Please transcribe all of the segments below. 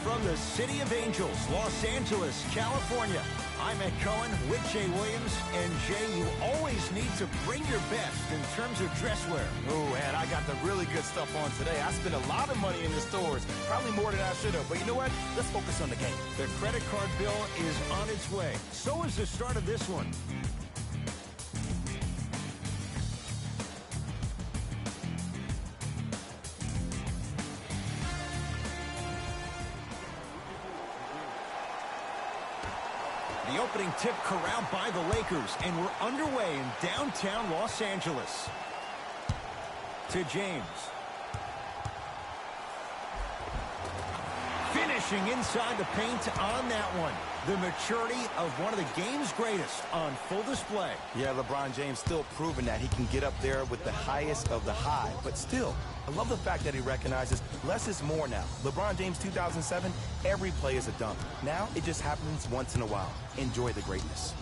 From the City of Angels, Los Angeles, California, I'm Ed Cohen with Jay Williams. And Jay, you always need to bring your best in terms of dress wear. Oh, and I got the really good stuff on today. I spent a lot of money in the stores, probably more than I should have. But you know what? Let's focus on the game. The credit card bill is on its way. So is the start of this one. The opening tip corralled by the Lakers, and we're underway in downtown Los Angeles. To James. Finishing inside the paint on that one. The maturity of one of the game's greatest on full display. Yeah, LeBron James still proving that he can get up there with the highest of the high. But still, I love the fact that he recognizes less is more now. LeBron James 2007, every play is a dunk. Now it just happens once in a while. Enjoy the greatness.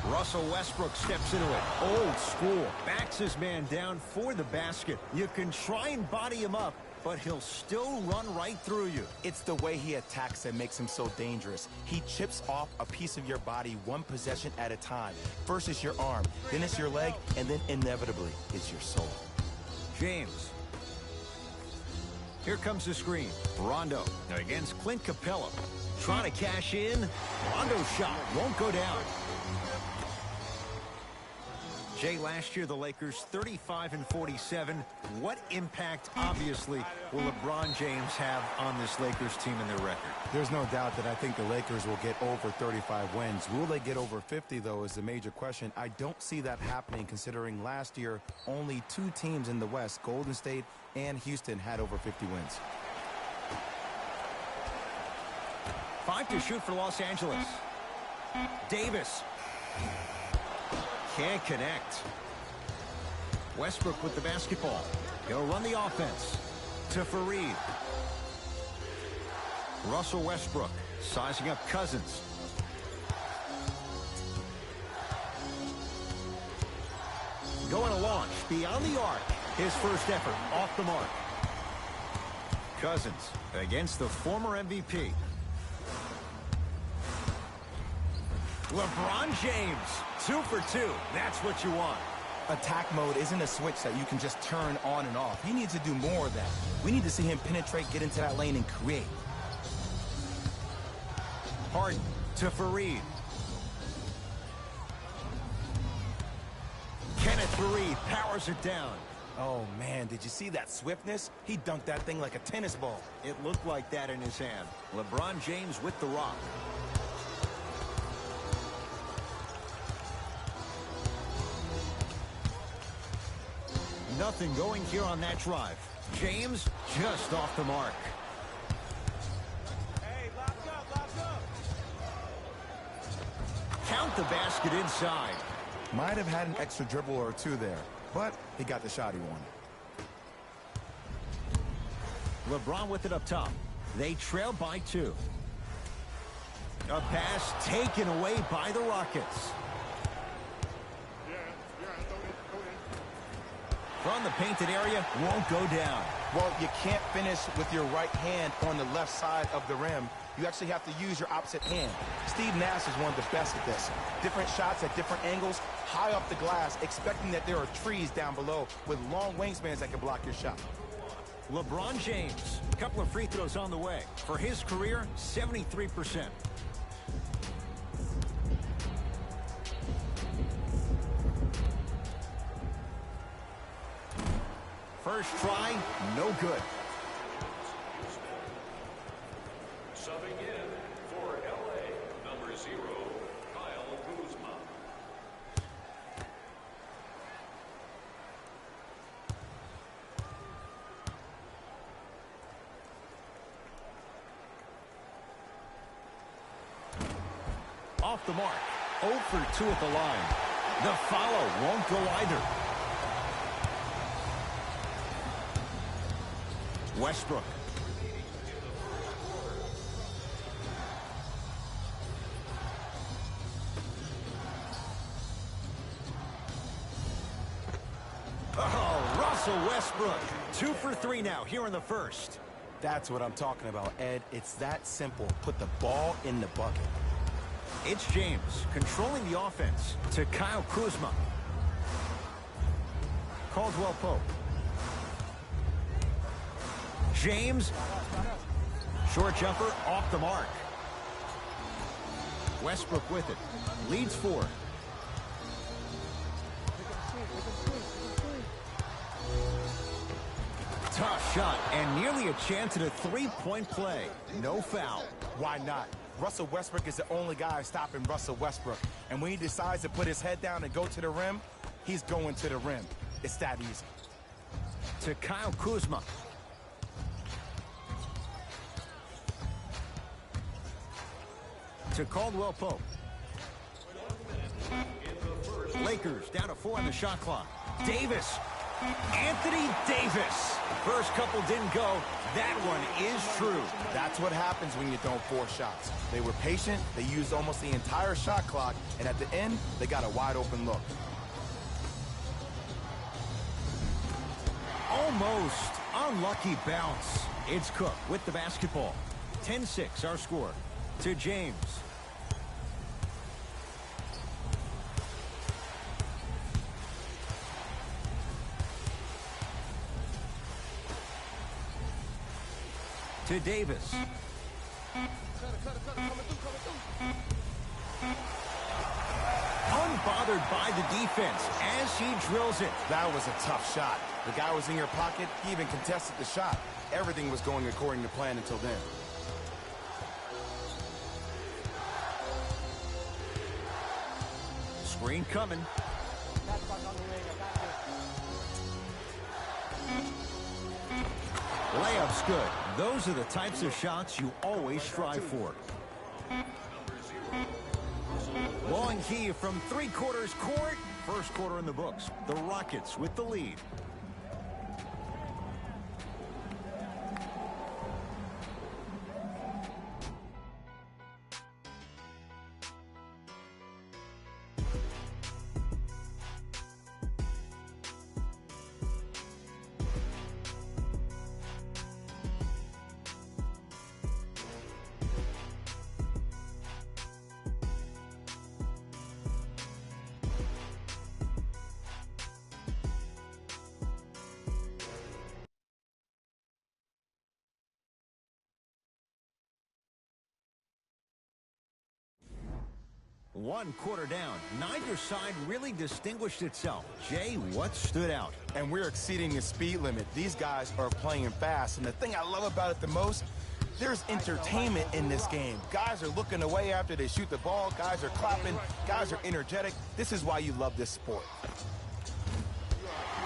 Russell Westbrook steps into it. Old school. Backs his man down for the basket. You can try and body him up, but he'll still run right through you. It's the way he attacks that makes him so dangerous. He chips off a piece of your body one possession at a time. First it's your arm, then it's your leg, and then inevitably it's your soul. James. Here comes the screen. Rondo against Clint Capella. Trying to cash in. Rondo's shot won't go down. Jay, last year the Lakers 35-47. What impact, obviously, will LeBron James have on this Lakers team and their record? There's no doubt that I think the Lakers will get over 35 wins. Will they get over 50, though, is the major question. I don't see that happening, considering last year only two teams in the West, Golden State and Houston, had over 50 wins. 5 to shoot for Los Angeles. Davis. Can't connect. Westbrook with the basketball. He'll run the offense. To Fareed. Russell Westbrook sizing up Cousins. Going to launch beyond the arc. His first effort off the mark. Cousins against the former MVP. LeBron James, 2 for 2. That's what you want. Attack mode isn't a switch that you can just turn on and off. He needs to do more of that. We need to see him penetrate, get into that lane, and create. Harden to Fareed. Kenneth Fareed powers it down. Oh, man, did you see that swiftness? He dunked that thing like a tennis ball. It looked like that in his hand. LeBron James with the rock. Nothing going here on that drive. James just off the mark. Hey, lock up. Count the basket inside. Might have had an extra dribble or two there, but he got the shot he wanted. LeBron with it up top. They trail by 2. A pass taken away by the Rockets. From the painted area, won't go down. Well, you can't finish with your right hand on the left side of the rim. You actually have to use your opposite hand. Steve Nash is one of the best at this. Different shots at different angles, high off the glass, expecting that there are trees down below with long wingspans that can block your shot. LeBron James, a couple of free throws on the way. For his career, 73%. First try, no good. Subbing in for LA, number 0, Kyle Kuzma. Off the mark. 0 for 2 at the line. The follow won't go either. Westbrook. Oh, Russell Westbrook. 2 for 3 now here in the first. That's what I'm talking about, Ed. It's that simple. Put the ball in the bucket. It's James controlling the offense to Kyle Kuzma. Caldwell Pope. James. Short jumper off the mark. Westbrook with it. Leads 4. Tough shot and nearly a chance at a three-point play. No foul. Why not? Russell Westbrook is the only guy stopping Russell Westbrook. And when he decides to put his head down and go to the rim, he's going to the rim. It's that easy. To Kyle Kuzma. To Caldwell Pope. Lakers down to 4 on the shot clock. Davis. Anthony Davis. First couple didn't go. That one is true. That's what happens when you don't force shots. They were patient. They used almost the entire shot clock. And at the end, they got a wide open look. Almost unlucky bounce. It's Cook with the basketball. 10-6 our score. To James. To Davis. Unbothered by the defense as he drills it. That was a tough shot. The guy was in your pocket. He even contested the shot. Everything was going according to plan until then. Screen coming. Layup's good. Those are the types of shots you always strive for. Long key from three-quarters court. First quarter in the books. The Rockets with the lead. One quarter down. Neither side really distinguished itself. Jay, what stood out? And we're exceeding the speed limit. These guys are playing fast. And the thing I love about it the most, there's entertainment in this game. Guys are looking away after they shoot the ball. Guys are clapping. Guys are energetic. This is why you love this sport.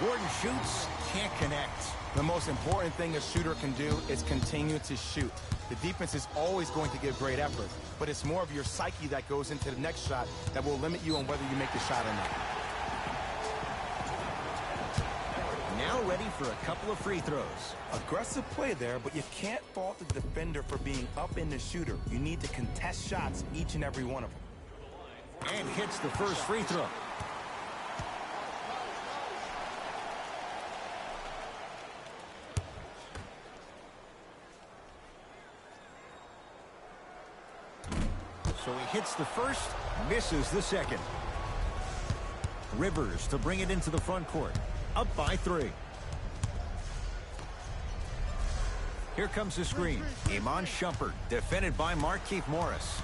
Gordon shoots, can't connect. The most important thing a shooter can do is continue to shoot. The defense is always going to give great effort, but it's more of your psyche that goes into the next shot that will limit you on whether you make the shot or not. Now ready for a couple of free throws. Aggressive play there, but you can't fault the defender for being up in the shooter. You need to contest shots, each and every one of them. And hits the first free throw. So he hits the first, misses the second. Rivers to bring it into the front court. Up by 3. Here comes the screen. Iman Shumpert, defended by Markieff Morris.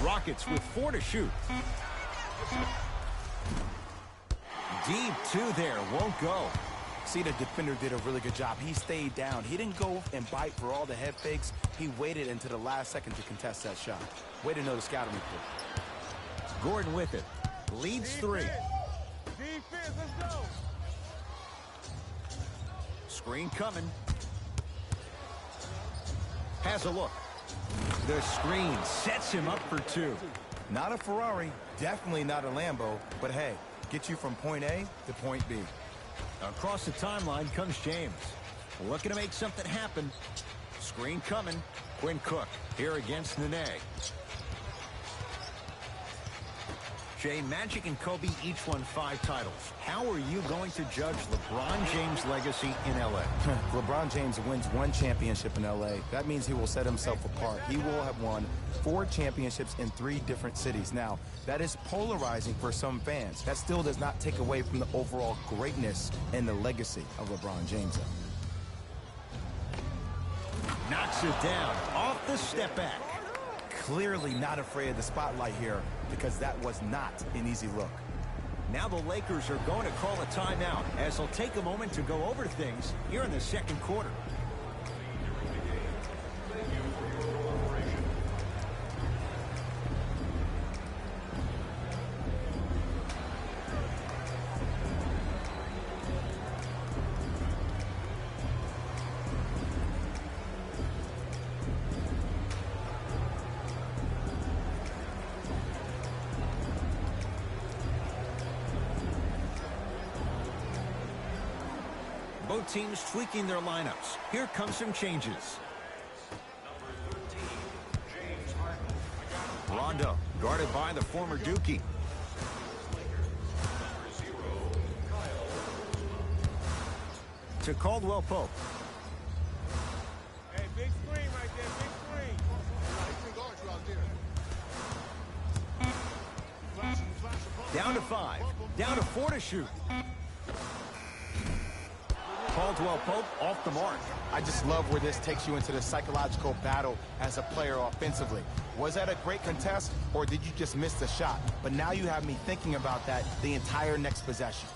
Rockets with 4 to shoot. Deep 2 there, won't go. See, the defender did a really good job. He stayed down. He didn't go and bite for all the head fakes. He waited until the last second to contest that shot. Way to know the scouting report. Gordon with it. Leads 3. Defense, let's go. Screen coming. Has a look. The screen sets him up for 2. Not a Ferrari, definitely not a Lambo, but hey, get you from point A to point B. Across the timeline comes James. Looking to make something happen. Screen coming. Quinn Cook here against Nene. Jay, Magic and Kobe each won 5 titles. How are you going to judge LeBron James' legacy in L.A.? LeBron James wins 1 championship in L.A. That means he will set himself apart. He will have won 4 championships in 3 different cities. Now, that is polarizing for some fans. That still does not take away from the overall greatness and the legacy of LeBron James. Knocks it down off the step back. Clearly not afraid of the spotlight here, because that was not an easy look. Now the Lakers are going to call a timeout as they'll take a moment to go over things here in the second quarter. Both teams tweaking their lineups. Here come some changes. Number 13, James Harden. Rondo, guarded by the former Dookie. Number 0, Kyle Kuzma. To Caldwell Pope. Hey, big screen right there, big screen. Down to 5. Down to 4 to shoot. Caldwell Pope off the mark. I just love where this takes you into the psychological battle as a player offensively. Was that a great contest, or did you just miss the shot? But now you have me thinking about that the entire next possession.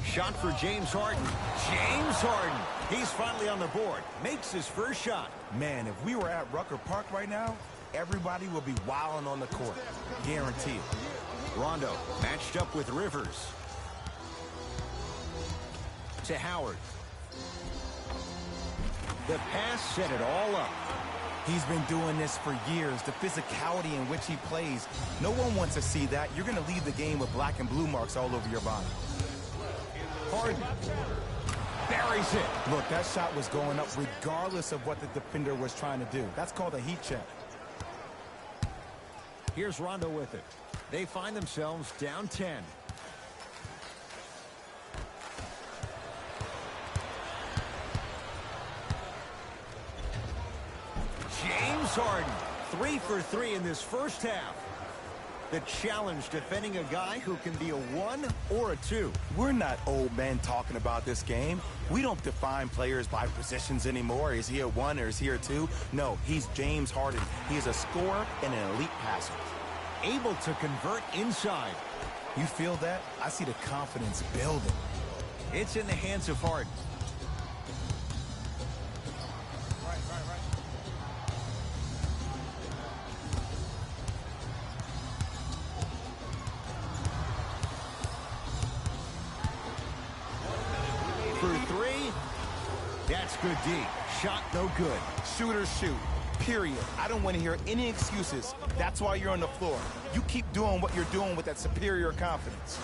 Shot for James Harden. James Harden. He's finally on the board. Makes his first shot. Man, if we were at Rucker Park right now, everybody would be wilding on the court. Guaranteed. Rondo matched up with Rivers. To Howard. The pass set it all up. He's been doing this for years. The physicality in which he plays. No one wants to see that. You're going to leave the game with black and blue marks all over your body. Harden buries it. Look, that shot was going up regardless of what the defender was trying to do. That's called a heat check. Here's Rondo with it. They find themselves down 10. James Harden, 3 for 3 in this first half. The challenge defending a guy who can be a 1 or a 2. We're not old men talking about this game. We don't define players by positions anymore. Is he a 1 or is he a 2? No, he's James Harden. He is a scorer and an elite passer. Able to convert inside. You feel that? I see the confidence building. It's in the hands of Harden. For 3, that's good D. Shot no good. Shooters shoot, period. I don't want to hear any excuses. That's why you're on the floor. You keep doing what you're doing with that superior confidence.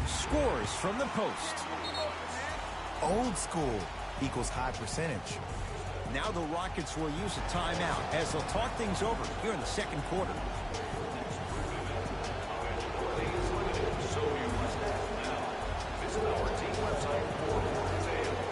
Scores from the post. Old school equals high percentage. Now the Rockets will use a timeout as they'll talk things over here in the second quarter. So you must now visit our team website for more details.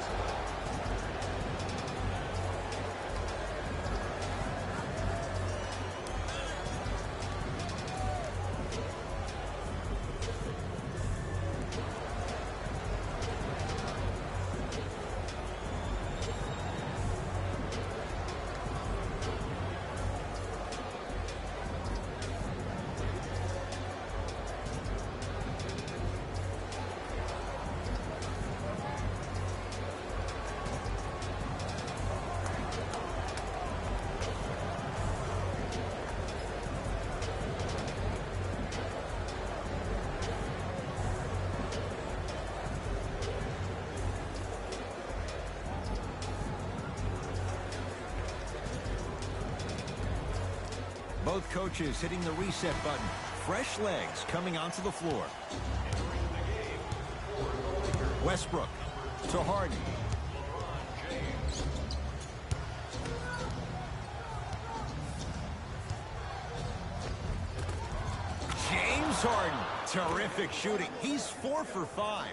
Both coaches hitting the reset button. Fresh legs coming onto the floor. Westbrook to Harden. James Harden. Terrific shooting. He's 4 for 5.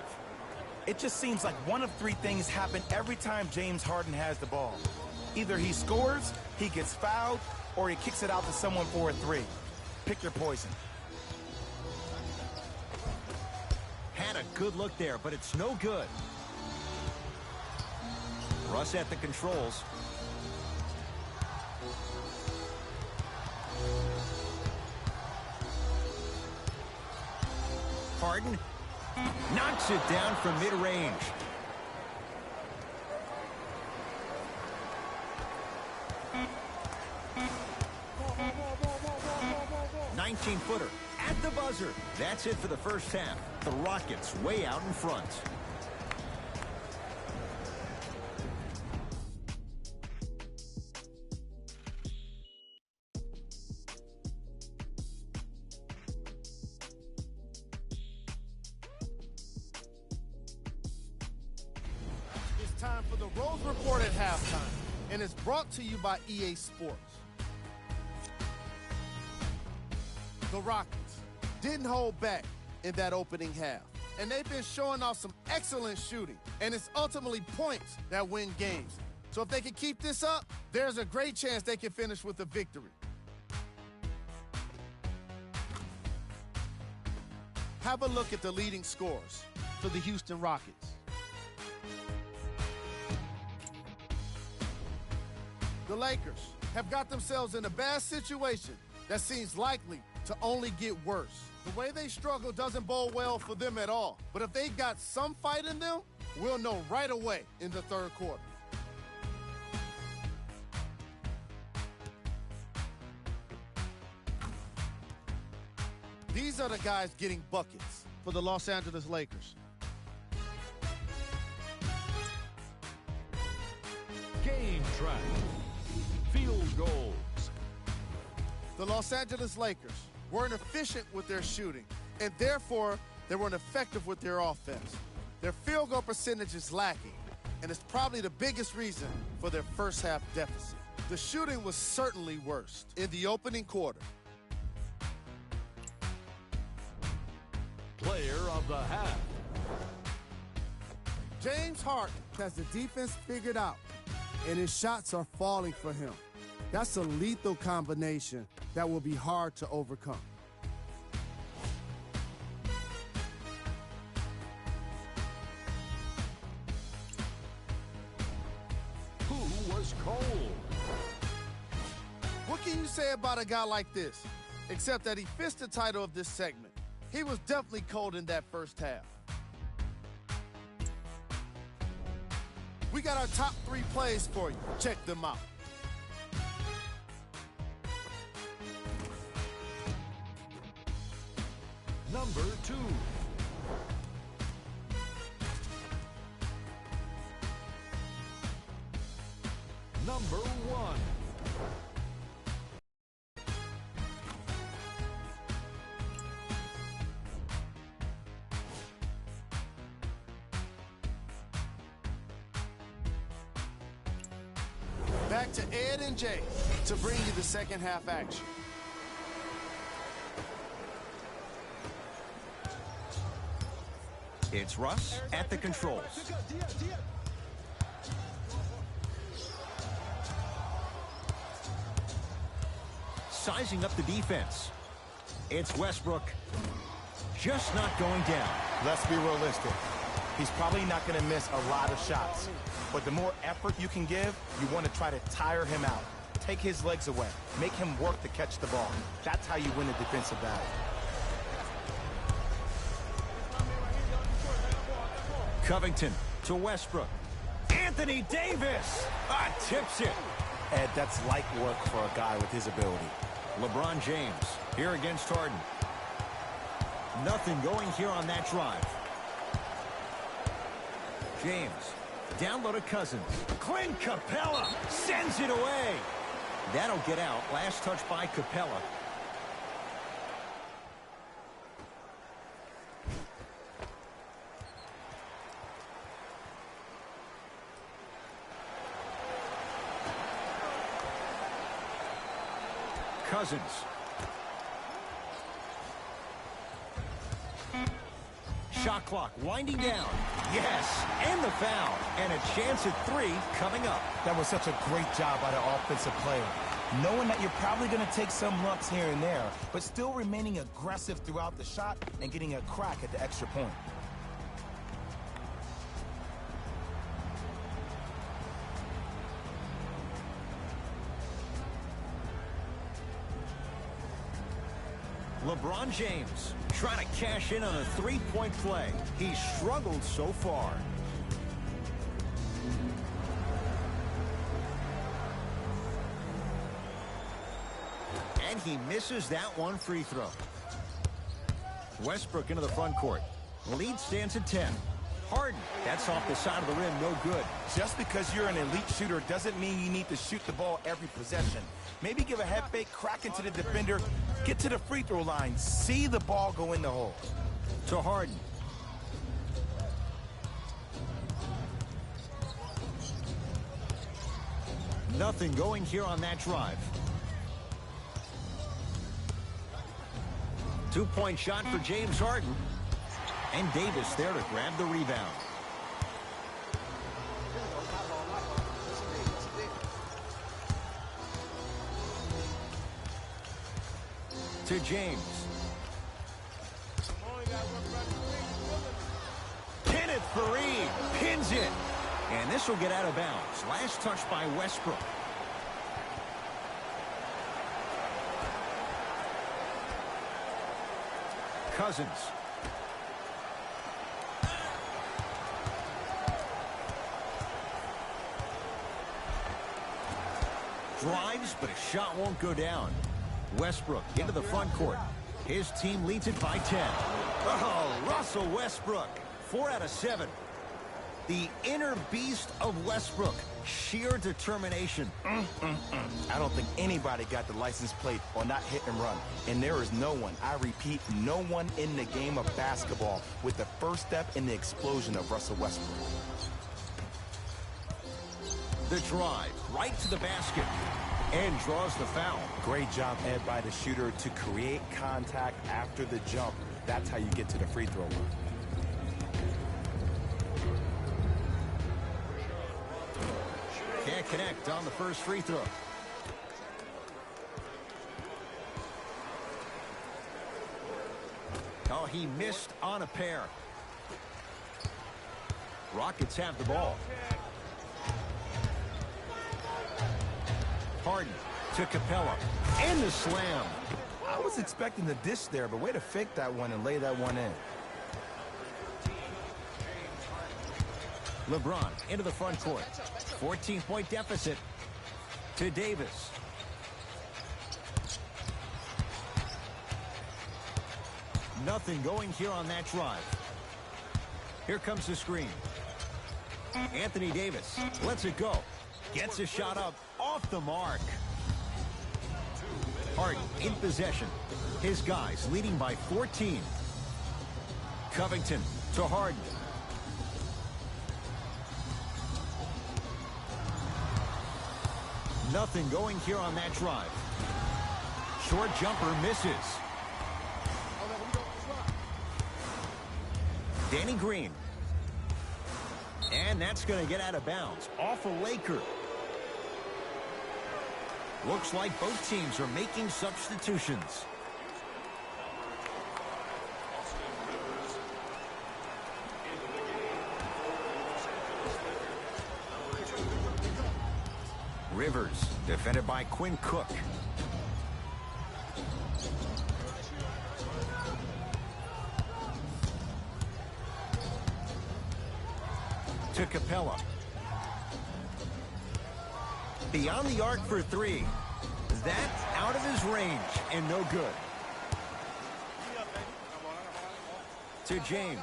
It just seems like one of three things happen every time James Harden has the ball. Either he scores, he gets fouled, or he kicks it out to someone for a three. Pick your poison. Had a good look there, but it's no good. Russ at the controls. Harden knocks it down from mid-range. Footer at the buzzer. That's it for the first half. The Rockets way out in front. It's time for the Rose Report at halftime, and it's brought to you by EA Sports. The Rockets didn't hold back in that opening half, and they've been showing off some excellent shooting, and it's ultimately points that win games. So if they can keep this up, there's a great chance they can finish with a victory. Have a look at the leading scorers for the Houston Rockets. The Lakers have got themselves in a bad situation that seems likely to only get worse. The way they struggle doesn't bode well for them at all. But if they got some fight in them, we'll know right away in the third quarter. These are the guys getting buckets for the Los Angeles Lakers. Game track. Field goals. The Los Angeles Lakers weren't efficient with their shooting, and therefore they weren't effective with their offense. Their field goal percentage is lacking, and it's probably the biggest reason for their first half deficit. The shooting was certainly worst in the opening quarter. Player of the half. James Harden has the defense figured out, and his shots are falling for him. That's a lethal combination that will be hard to overcome. Who was cold? What can you say about a guy like this, except that he fits the title of this segment? He was definitely cold in that first half. We got our top 3 plays for you. Check them out. Number 2. Number 1. Back to Ed and Jay to bring you the second half action. It's Russ at the controls. Sizing up the defense. It's Westbrook. Just not going down. Let's be realistic. He's probably not going to miss a lot of shots. But the more effort you can give, you want to try to tire him out. Take his legs away. Make him work to catch the ball. That's how you win a defensive battle. Covington to Westbrook. Anthony Davis tips it. Ed, that's light work for a guy with his ability. LeBron James here against Harden. Nothing going here on that drive. James down low to Cousins. Clint Capella sends it away. That'll get out. Last touch by Capella. Cousins. Shot clock winding down. Yes, and the foul. And a chance at 3 coming up. That was such a great job by the offensive player. Knowing that you're probably going to take some lumps here and there, but still remaining aggressive throughout the shot and getting a crack at the extra point. LeBron James trying to cash in on a three-point play. He's struggled so far. And he misses that one free throw. Westbrook into the front court. Lead stands at 10. Harden, that's off the side of the rim, no good. Just because you're an elite shooter doesn't mean you need to shoot the ball every possession. Maybe give a head fake, crack into the defender, get to the free throw line, see the ball go in the hole. To Harden. Nothing going here on that drive. Two-point shot for James Harden. And Davis there to grab the rebound. To James. Kenneth Faried pins it. And this will get out of bounds. Last touch by Westbrook. Cousins. Drives, but a shot won't go down. Westbrook into the front court. His team leads it by 10. Oh, Russell Westbrook. 4 out of 7. The inner beast of Westbrook. Sheer determination. I don't think anybody got the license plate or not hit and run. And there is no one, I repeat, no one in the game of basketball with the first step in the explosion of Russell Westbrook. The drive right to the basket and draws the foul. Great job, Ed, by the shooter to create contact after the jump. That's how you get to the free throw line. Can't connect on the first free throw. Oh, he missed on a pair. Rockets have the ball. Harden to Capella. And the slam. I was expecting the dish there, but way to fake that one and lay that one in. LeBron into the front court. 14-point deficit to Davis. Nothing going here on that drive. Here comes the screen. Anthony Davis lets it go. Gets a shot up off the mark. Harden in possession. His guys leading by 14. Covington to Harden. Nothing going here on that drive. Short jumper misses. Danny Green. And that's going to get out of bounds. Off a Laker. Looks like both teams are making substitutions. Rivers, defended by Quinn Cook. To Capella. Beyond the arc for 3. That's out of his range and no good. To James.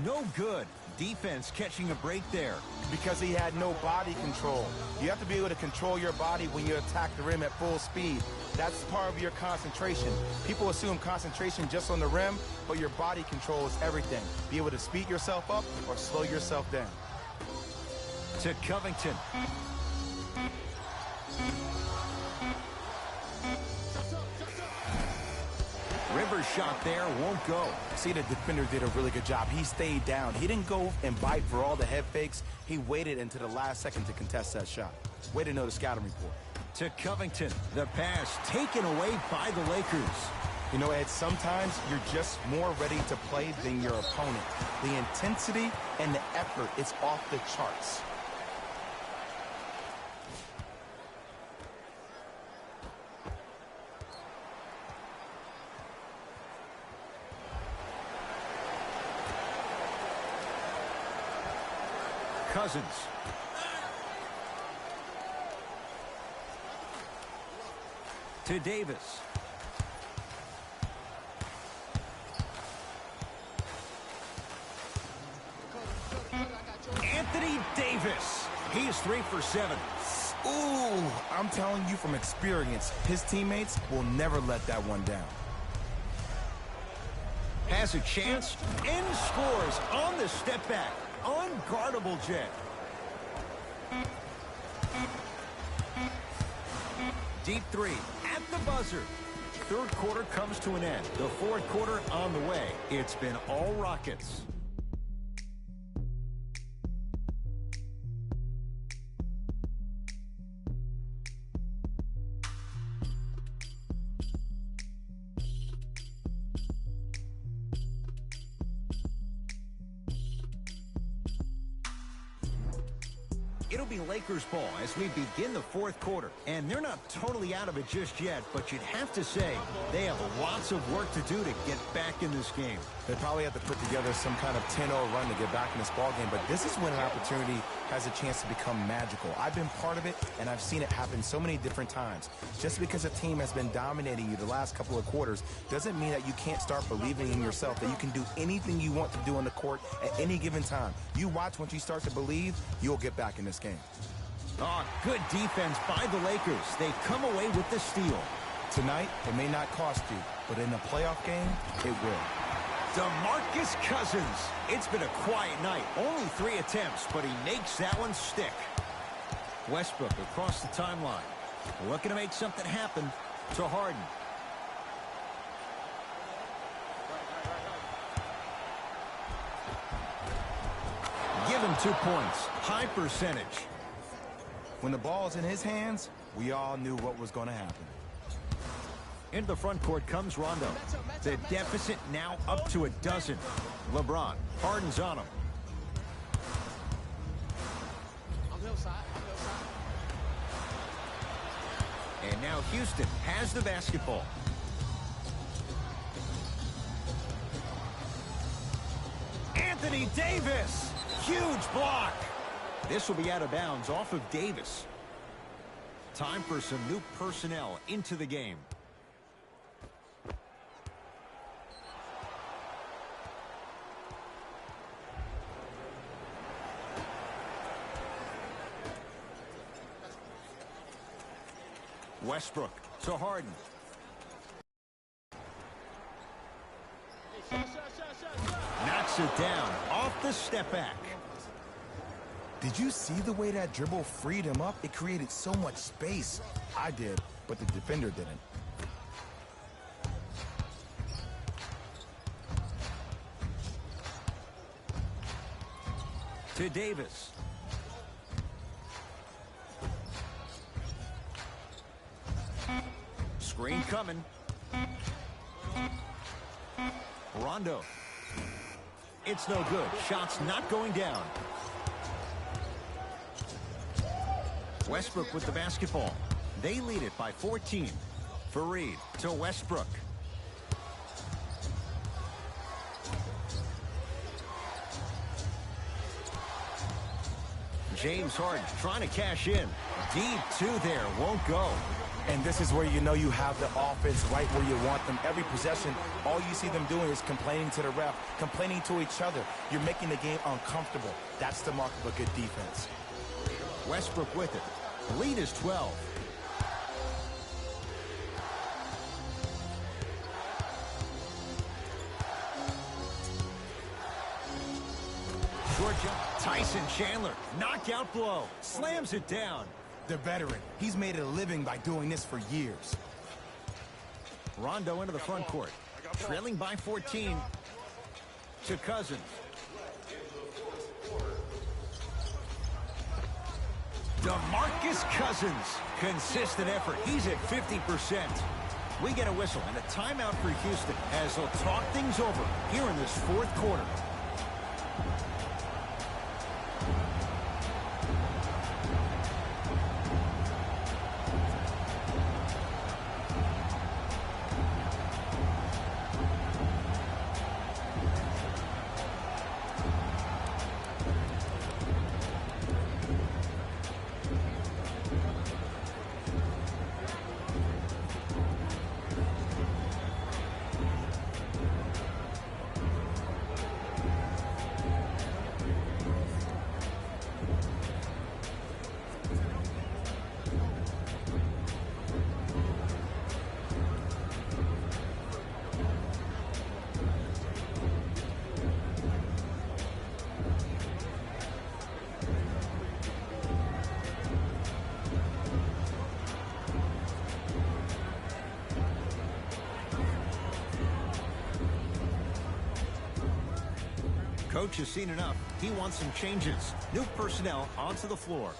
No good. Defense catching a break there. Because he had no body control. You have to be able to control your body when you attack the rim at full speed. That's part of your concentration. People assume concentration just on the rim, but your body control is everything. Be able to speed yourself up or slow yourself down. To Covington. Rivers' shot there won't go. See, the defender did a really good job. He stayed down. He didn't go and bite for all the head fakes. He waited until the last second to contest that shot. Way to know the scouting report. To Covington, the pass taken away by the Lakers. You know, Ed, sometimes you're just more ready to play than your opponent. The intensity and the effort is off the charts. Cousins. To Davis. Anthony Davis. He's 3 for 7. Ooh, I'm telling you from experience, his teammates will never let that one down. Has a chance and scores on the step back. Unguardable Jet. Deep three at the buzzer. Third quarter comes to an end. The fourth quarter on the way. It's been all Rockets. It'll be Lakers ball as we begin the fourth quarter. And they're not totally out of it just yet, but you'd have to say they have lots of work to do to get back in this game. They probably have to put together some kind of 10-0 run to get back in this ballgame, but this is when an opportunity has a chance to become magical. I've been part of it, and I've seen it happen so many different times. Just because a team has been dominating you the last couple of quarters doesn't mean that you can't start believing in yourself, that you can do anything you want to do on the court at any given time. You watch, once you start to believe, you'll get back in this game. Oh, good defense by the Lakers. They come away with the steal. Tonight, it may not cost you, but in a playoff game, it will. DeMarcus Cousins. It's been a quiet night. Only 3 attempts, but he makes that one stick. Westbrook across the timeline. Looking to make something happen to Harden. Give him 2 points. High percentage. When the ball's in his hands, we all knew what was going to happen. Into the front court comes Rondo. The deficit now up to 12. LeBron. Harden's on him. And now Houston has the basketball. Anthony Davis. Huge block. This will be out of bounds off of Davis. Time for some new personnel into the game. Westbrook to Harden. Knocks it down off the step back. Did you see the way that dribble freed him up? It created so much space. I did, but the defender didn't. To Davis. Screen coming. Rondo. It's no good. Shots not going down. Westbrook with the basketball. They lead it by 14. Fareed to Westbrook. James Harden trying to cash in. Deep 2 there. Won't go. And this is where you know you have the offense right where you want them. Every possession, all you see them doing is complaining to the ref, complaining to each other. You're making the game uncomfortable. That's the mark of a good defense. Westbrook with it. The lead is 12. Short jump. Tyson Chandler. Knockout blow. Slams it down. The veteran. He's made a living by doing this for years. Rondo into the front court. trailing by 14 to Cousins. DeMarcus Cousins, consistent effort. He's at 50%. We get a whistle and a timeout for Houston as they'll talk things over here in this fourth quarter. Coach has seen enough. He wants some changes. New personnel onto the floor.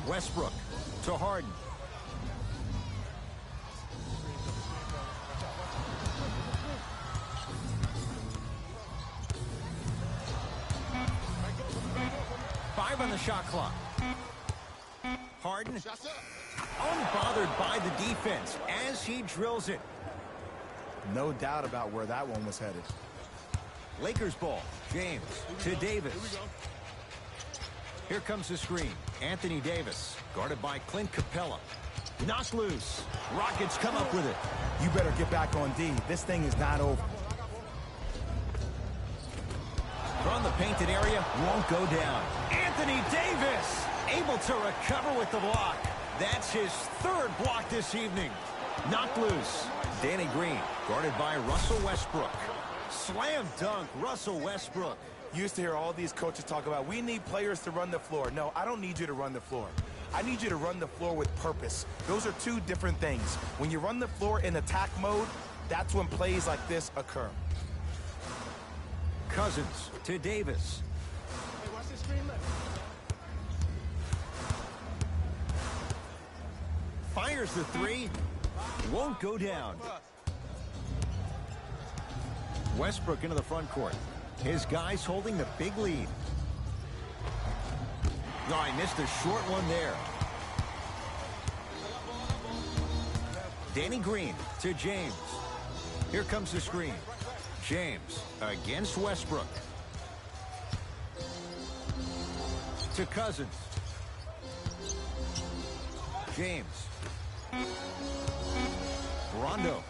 Westbrook to Harden. Five on the shot clock. Harden unbothered by the defense as he drills it. No doubt about where that one was headed. Lakers ball. James to Davis. Here comes the screen. Anthony Davis guarded by Clint Capella. Knocked loose. Rockets come up with it. You better get back on D. This thing is not over. From the painted area, won't go down. Anthony Davis able to recover with the block. That's his third block this evening. Knocked loose. Danny Green guarded by Russell Westbrook. Slam dunk, Russell Westbrook. Used to hear all these coaches talk about, we need players to run the floor. No, I don't need you to run the floor. I need you to run the floor with purpose. Those are two different things. When you run the floor in attack mode, that's when plays like this occur. Cousins to Davis. Hey, watch this screen left. Fires the three. Won't go down. Westbrook into the front court. His guys holding the big lead. Oh, he missed a short one there. Danny Green to James. Here comes the screen. James against Westbrook. To Cousins. James. Rondo.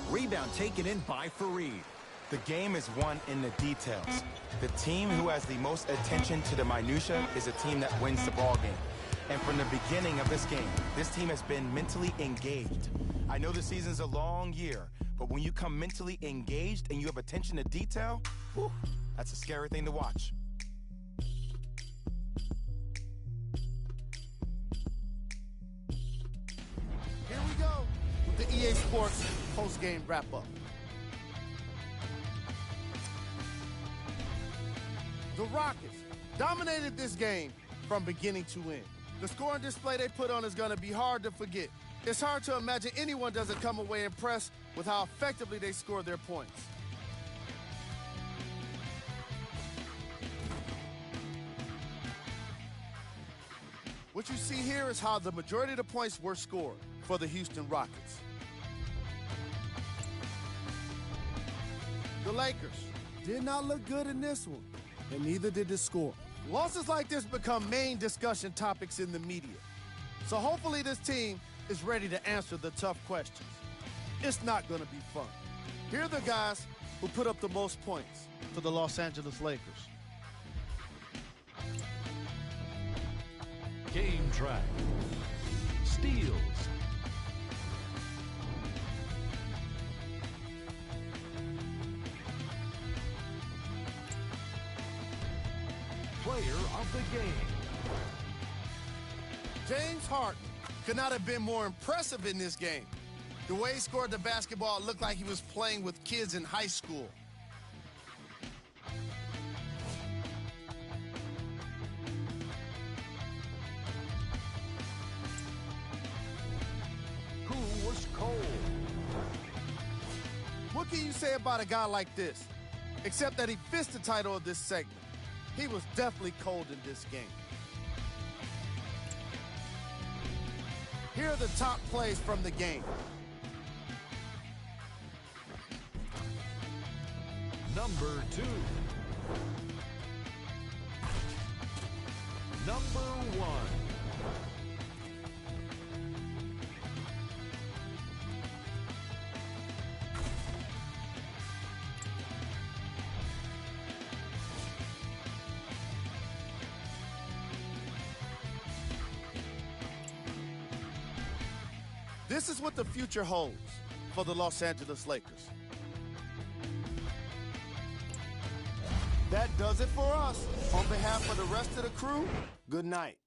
Rebound taken in by Fareed. The game is won in the details. The team who has the most attention to the minutia is a team that wins the ball game. And from the beginning of this game, this team has been mentally engaged. I know the season's a long year, but when you come mentally engaged and you have attention to detail, whew, that's a scary thing to watch. Here we go with the EA Sports post-game wrap-up. The Rockets dominated this game from beginning to end. The scoring display they put on is going to be hard to forget. It's hard to imagine anyone doesn't come away impressed with how effectively they scored their points. What you see here is how the majority of the points were scored for the Houston Rockets. The Lakers did not look good in this one, and neither did the score. Losses like this become main discussion topics in the media. So hopefully this team is ready to answer the tough questions. It's not going to be fun. Here are the guys who put up the most points for the Los Angeles Lakers. Game track. Steals. Player of the game. James Harden could not have been more impressive in this game. The way he scored the basketball looked like he was playing with kids in high school. Who was cold? What can you say about a guy like this? Except that he fits the title of this segment. He was definitely cold in this game. Here are the top plays from the game. Number 2. Number 1. This is what the future holds for the Los Angeles Lakers. That does it for us. On behalf of the rest of the crew, good night.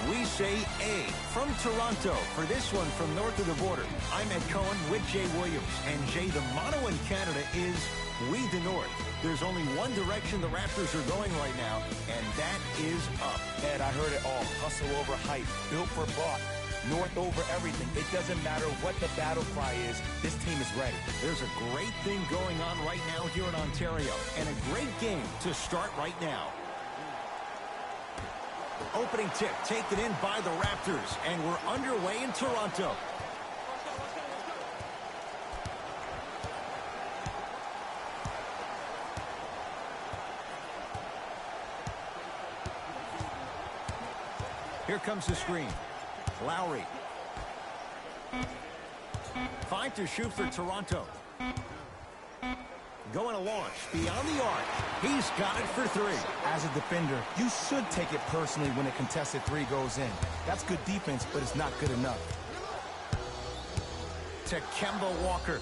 We say A from Toronto. For this one from north of the border, I'm Ed Cohen with Jay Williams. And Jay, the motto in Canada is We the North. There's only one direction the Raptors are going right now, and that is up. Ed, I heard it all. Hustle over hype. Built for Buck. North over everything. It doesn't matter what the battle cry is. This team is ready. There's a great thing going on right now here in Ontario, and a great game to start right now. Opening tip taken in by the Raptors, and we're underway in Toronto. Here comes the screen. Lowry. Fine to shoot for Toronto. Going to launch beyond the arc. He's got it for three. As a defender, you should take it personally when a contested three goes in. That's good defense, but it's not good enough. To Kemba Walker.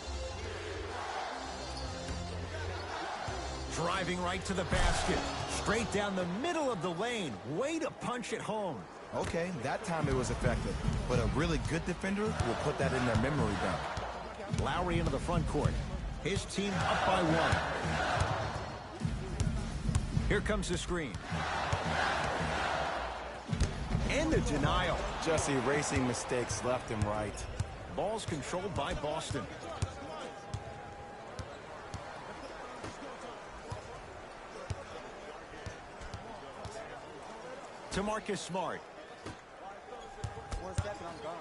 Driving right to the basket. Straight down the middle of the lane. Way to punch it home. Okay, that time it was effective. But a really good defender will put that in their memory bank. Lowry into the front court. His team up by one. Here comes the screen. And the denial. Just erasing mistakes left and right. Ball's controlled by Boston. To Marcus Smart. 1 second, I'm gone.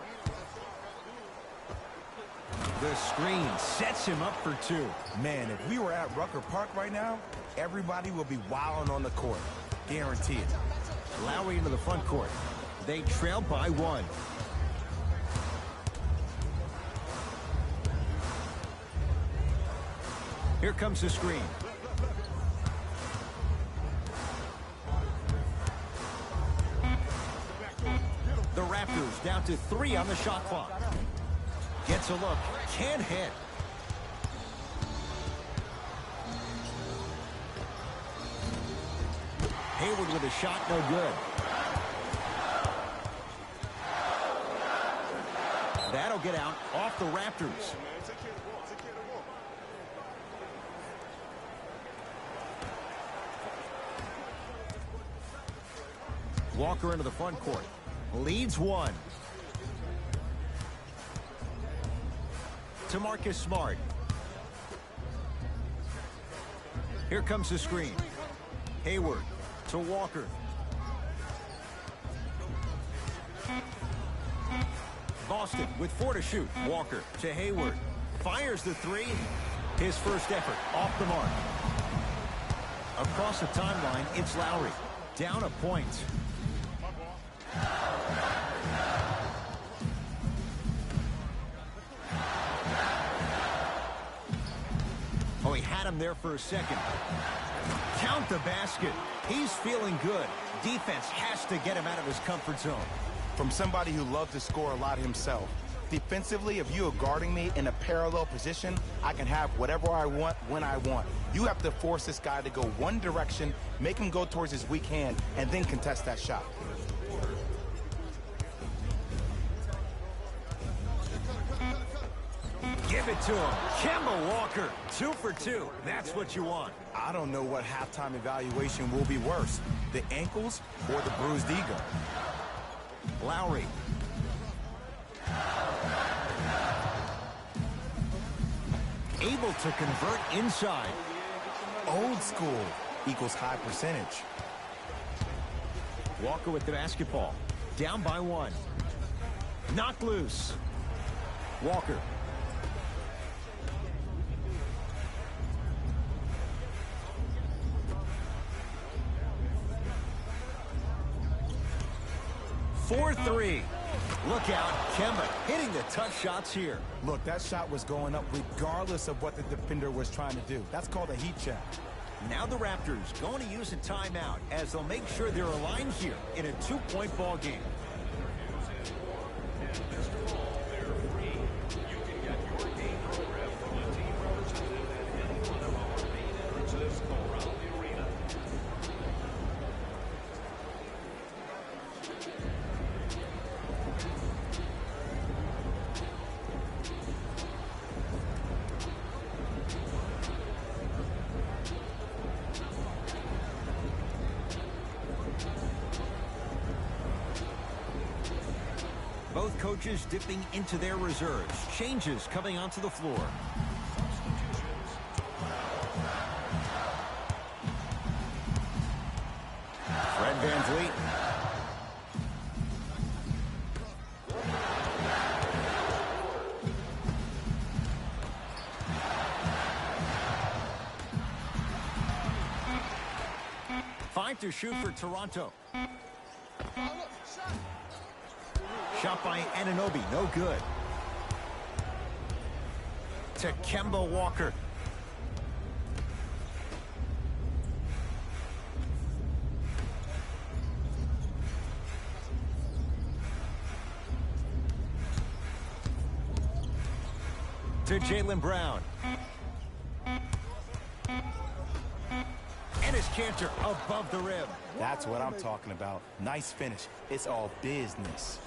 The screen sets him up for two. Man, if we were at Rucker Park right now, everybody would be wilding on the court. Guarantee it. Lowry into the front court. They trail by one. Here comes the screen. The Raptors down to 3 on the shot clock. Gets a look. Can't hit. Hayward with a shot, no good. That'll get out off the Raptors. Walker into the front court. Leads one. To Marcus Smart. Here comes the screen. Hayward to Walker. Boston with 4 to shoot. Walker to Hayward. Fires the three. His first effort off the mark. Across the timeline, it's Lowry. Down a point. Oh, he had him there for a second. Count the basket. He's feeling good. Defense has to get him out of his comfort zone. From somebody who loved to score a lot himself, defensively, if you are guarding me in a parallel position, I can have whatever I want when I want. You have to force this guy to go one direction, make him go towards his weak hand, and then contest that shot. Give it to him. Kemba Walker, 2 for 2. That's what you want. I don't know what halftime evaluation will be worse, the ankles or the bruised ego. Lowry. Able to convert inside. Old school equals high percentage. Walker with the basketball. Down by 1. Knocked loose. Walker. For 3. Look out, Kemba hitting the tough shots here. Look, that shot was going up regardless of what the defender was trying to do. That's called a heat check. Now the Raptors going to use a timeout as they'll make sure they're aligned here in a 2-point ball game. Both coaches dipping into their reserves. Changes coming onto the floor. Fred VanVleet. Five to shoot for Toronto. Shot by Anunoby, no good. To Kemba Walker. To Jaylen Brown. And his Kanter above the rim. That's what I'm talking about. Nice finish. It's all business.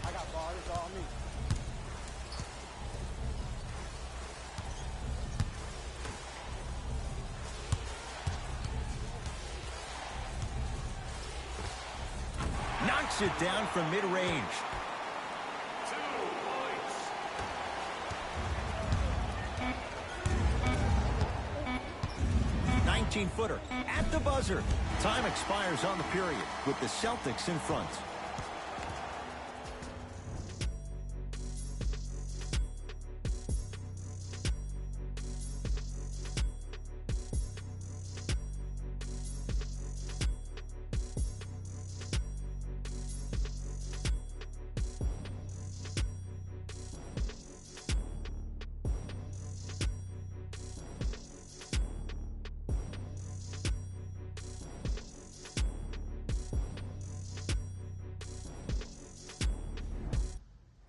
I got ball. It's all me. Knocks it down from mid-range. 2 points. 19-footer at the buzzer. Time expires on the period with the Celtics in front.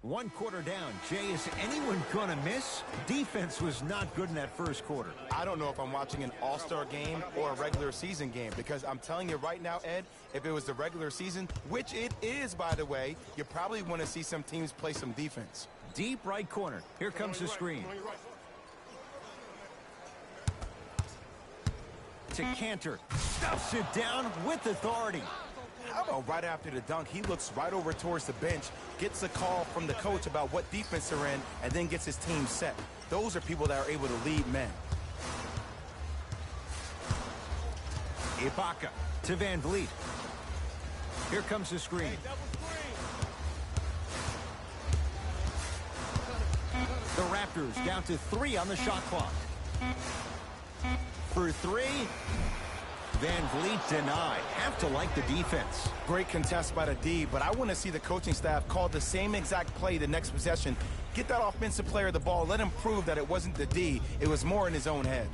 One quarter down. Jay, is anyone going to miss? Defense was not good in that first quarter. I don't know if I'm watching an all-star game or a regular season game, because I'm telling you right now, Ed, if it was the regular season, which it is, by the way, you probably want to see some teams play some defense. Deep right corner. Here comes the screen. To Kanter. Stuffs it down with authority. How about right after the dunk, he looks right over towards the bench, gets a call from the coach about what defense they're in, and then gets his team set. Those are people that are able to lead men. Ibaka to VanVleet. Here comes the screen. The Raptors down to 3 on the shot clock. For 3. VanVleet denied. Have to like the defense. Great contest by the D, but I want to see the coaching staff call the same exact play the next possession. Get that offensive player the ball. Let him prove that it wasn't the D. It was more in his own head.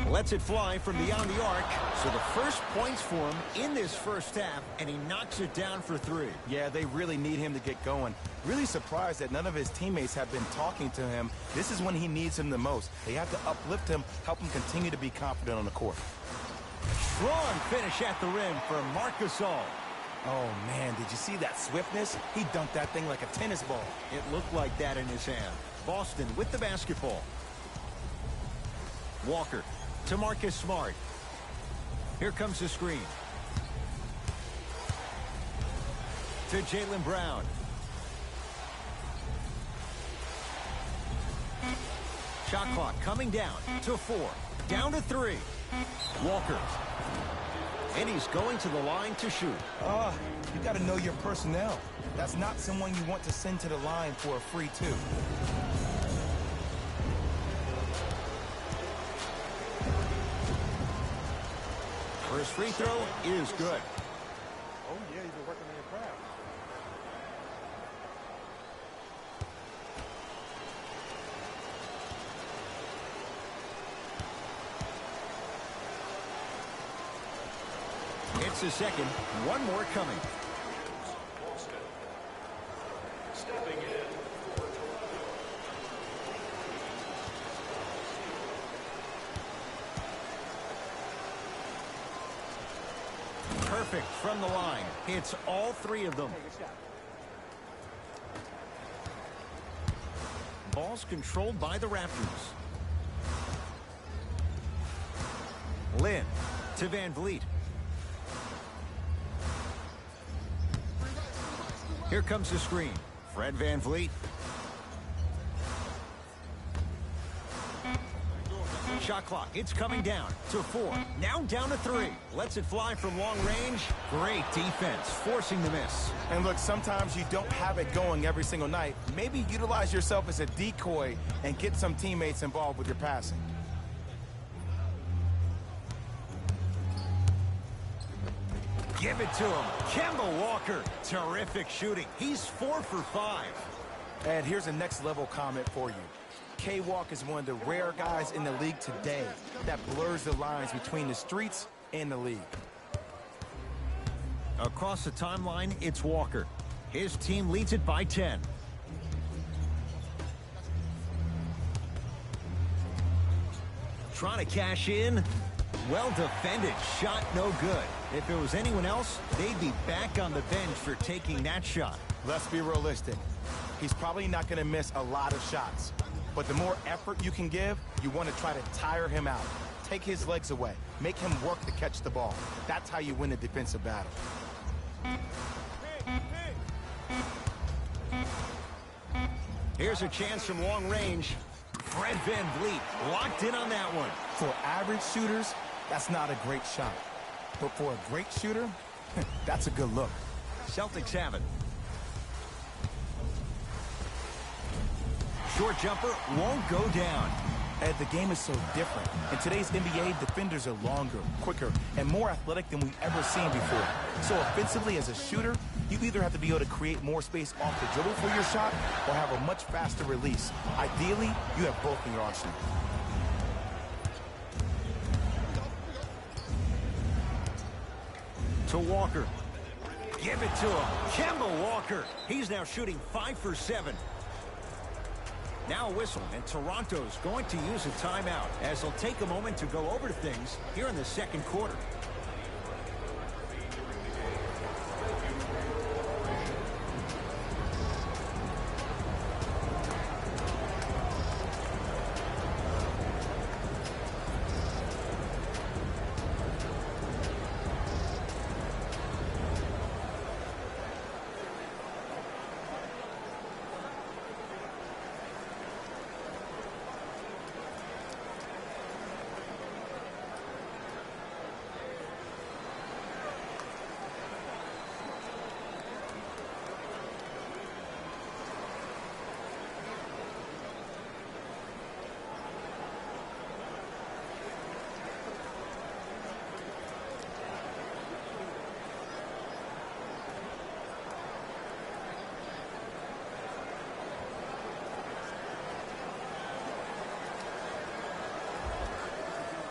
Lets it fly from beyond the arc. So the first points for him in this first half, and he knocks it down for 3. Yeah, they really need him to get going. Really surprised that none of his teammates have been talking to him. This is when he needs him the most. They have to uplift him, help him continue to be confident on the court. Strong finish at the rim for Marc Gasol. Oh, man, did you see that swiftness? He dunked that thing like a tennis ball. It looked like that in his hand. Boston with the basketball. Walker to Marcus Smart. Here comes the screen. To Jaylen Brown. Shot clock coming down to 4. Down to 3. Walker. And he's going to the line to shoot. You got to know your personnel. That's not someone you want to send to the line for a free 2. First free throw is good. Oh, yeah, you've been working on your craft. It's the second. One more coming. Boston. Stepping in for Toronto. Perfect from the line. It's all 3 of them. Ball's controlled by the Raptors. Lynn to Van Vliet. Here comes the screen. Fred Van Vliet. Shot clock, it's coming down to 4. Now down to 3. Lets it fly from long range. Great defense, forcing the miss. And look, sometimes you don't have it going every single night. Maybe utilize yourself as a decoy and get some teammates involved with your passing. Give it to him. Kemba Walker. Terrific shooting. He's 4 for 5. And here's a next level comment for you. K-Walk is one of the rare guys in the league today that blurs the lines between the streets and the league. Across the timeline, it's Walker. His team leads it by 10. Trying to cash in. Well defended. Shot no good. If it was anyone else, they'd be back on the bench for taking that shot. Let's be realistic. He's probably not going to miss a lot of shots. But the more effort you can give, you want to try to tire him out. Take his legs away. Make him work to catch the ball. That's how you win a defensive battle. Here's a chance from long range. Fred Van Vliet locked in on that one. For average shooters, that's not a great shot. But for a great shooter, that's a good look. Celtics have it. Short jumper won't go down. And the game is so different. In today's NBA, defenders are longer, quicker, and more athletic than we've ever seen before. So offensively, as a shooter, you either have to be able to create more space off the dribble for your shot or have a much faster release. Ideally, you have both in your arsenal. To Walker. Give it to him. Kemba Walker. He's now shooting 5 for 7. Now a whistle, and Toronto's going to use a timeout as they'll take a moment to go over things here in the second quarter.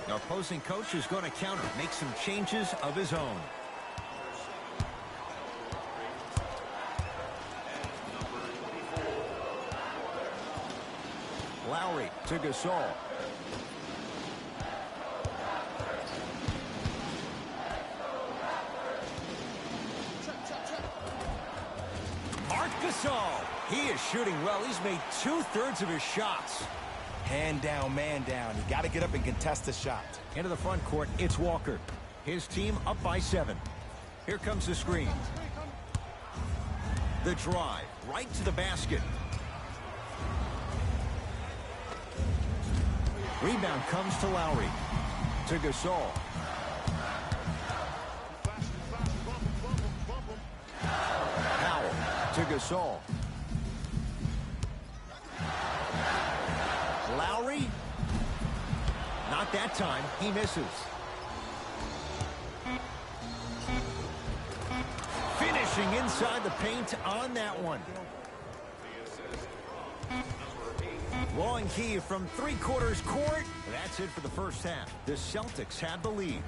The opposing coach is going to counter, make some changes of his own. Lowry to Gasol. Marc Gasol. He is shooting well. He's made 2/3 of his shots. Hand down, man down. You got to get up and contest the shot. Into the front court, it's Walker. His team up by 7. Here comes the screen. The drive, right to the basket. Rebound comes to Lowry. To Gasol. Powell to Gasol. Lowry. Not that time. He misses. Finishing inside the paint on that one. Long key from 3/4 court. That's it for the first half. The Celtics had the lead.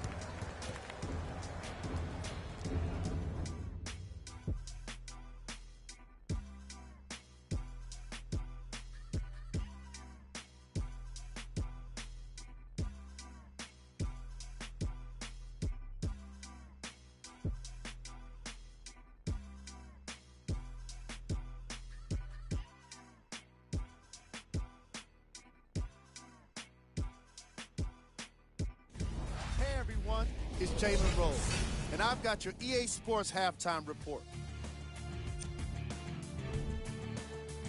is Jalen Rose, and I've got your EA Sports halftime report.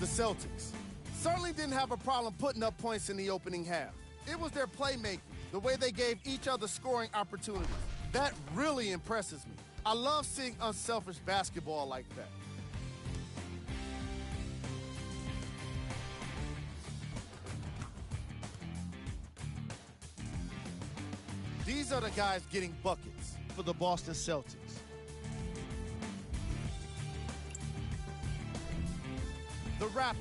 The Celtics certainly didn't have a problem putting up points in the opening half. It was their playmaking, the way they gave each other scoring opportunities. That really impresses me. I love seeing unselfish basketball like that. These are the guys getting buckets for the Boston Celtics. The Raptors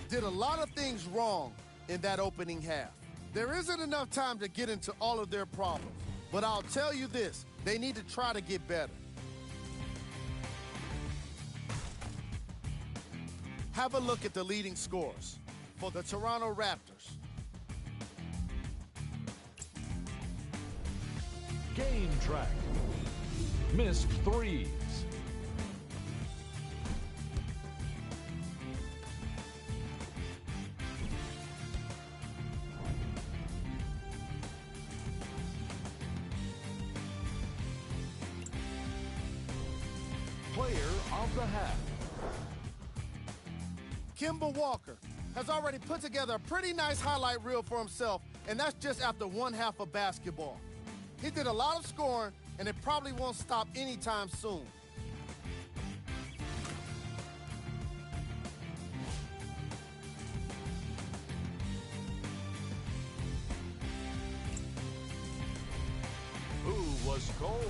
did a lot of things wrong in that opening half. There isn't enough time to get into all of their problems, but I'll tell you this, they need to try to get better. Have a look at the leading scorers for the Toronto Raptors. Game track. Missed threes. Player of the half. Kemba Walker has already put together a pretty nice highlight reel for himself, and that's just after one half of basketball. He did a lot of scoring, and it probably won't stop anytime soon. Who was cold?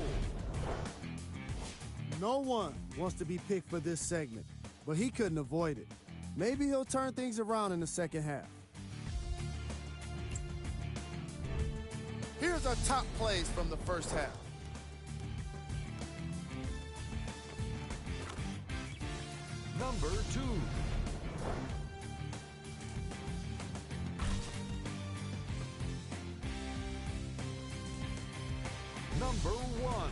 No one wants to be picked for this segment, but he couldn't avoid it. Maybe he'll turn things around in the second half. Here's our top plays from the first half. Number 2. Number 1.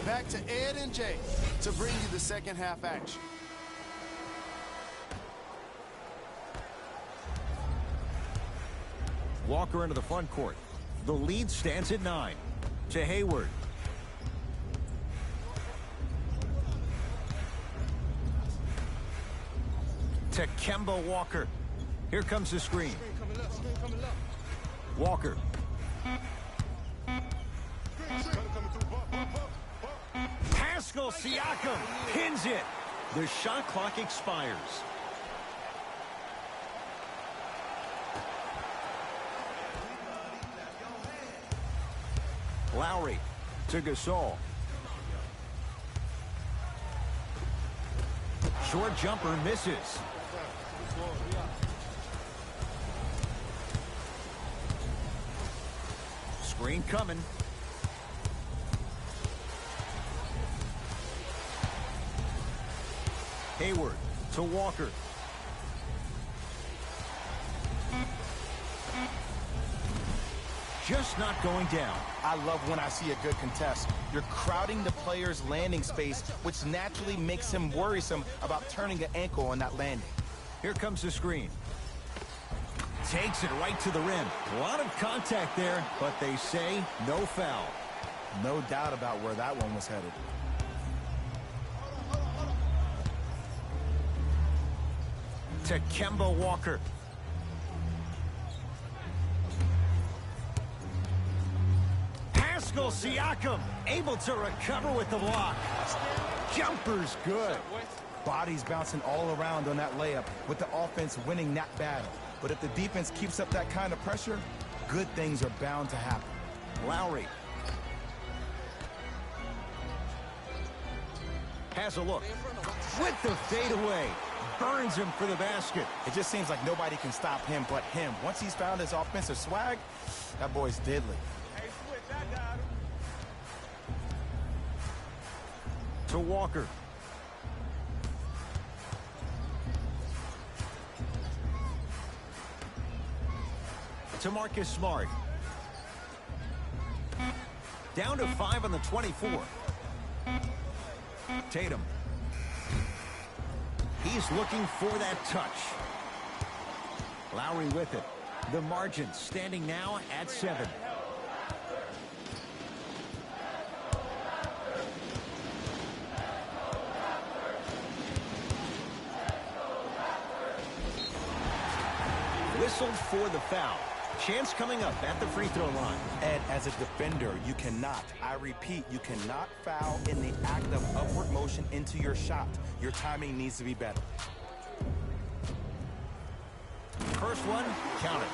Back to Ed and Jay to bring you the second half action. Walker into the front court. The lead stands at 9. To Hayward. To Kemba Walker. Here comes the screen. Walker. Pascal Siakam pins it. The shot clock expires. Lowry to Gasol. Short jumper misses. Screen coming. Hayward to Walker. Just not going down. I love when I see a good contest. You're crowding the player's landing space, which naturally makes him worrisome about turning an ankle on that landing. Here comes the screen. Takes it right to the rim. A lot of contact there, but they say no foul. No doubt about where that one was headed. To Kemba Walker. Pascal Siakam able to recover with the block. Jumper's good. Bodies bouncing all around on that layup with the offense winning that battle. But if the defense keeps up that kind of pressure, good things are bound to happen. Lowry. Has a look. With the fadeaway. Burns him for the basket. It just seems like nobody can stop him but him. Once he's found his offensive swag, that boy's deadly. To Walker. To Marcus Smart. Down to 5 on the 24. Tatum. He's looking for that touch. Lowry with it. The margin standing now at 7. Whistled for the foul. Chance coming up at the free throw line. Ed, as a defender, you cannot, I repeat, you cannot foul in the act of upward motion into your shot. Your timing needs to be better. First one, count it.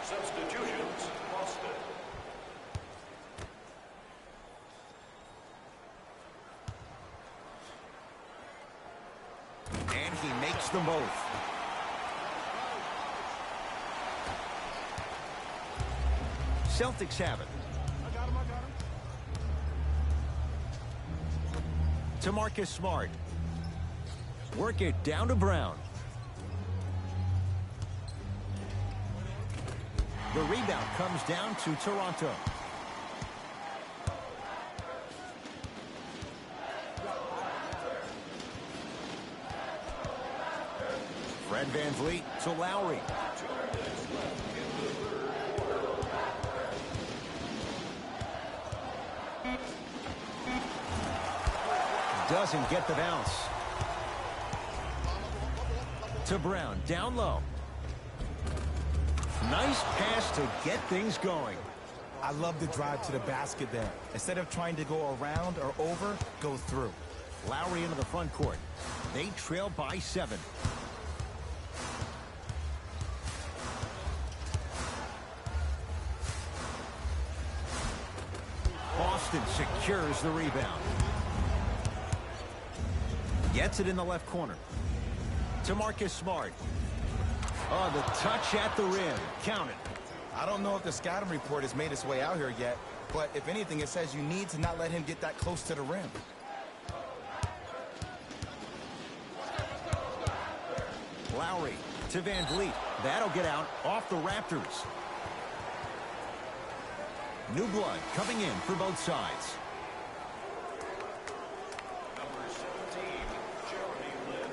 Substitutions, Boston. And he makes them both. Celtics have it. I got him. To Marcus Smart. Work it down to Brown. The rebound comes down to Toronto. Fred VanVleet to Lowry. Doesn't get the bounce. To Brown, down low. Nice pass to get things going. I love the drive to the basket there. Instead of trying to go around or over, go through. Lowry into the front court. They trail by 7. Boston secures the rebound. Gets it in the left corner. To Marcus Smart. Oh, the touch at the rim. Count it. I don't know if the scouting report has made its way out here yet, but if anything, it says you need to not let him get that close to the rim. Lowry to VanVleet. That'll get out off the Raptors. New blood coming in for both sides. Number 17, Jeremy Lin.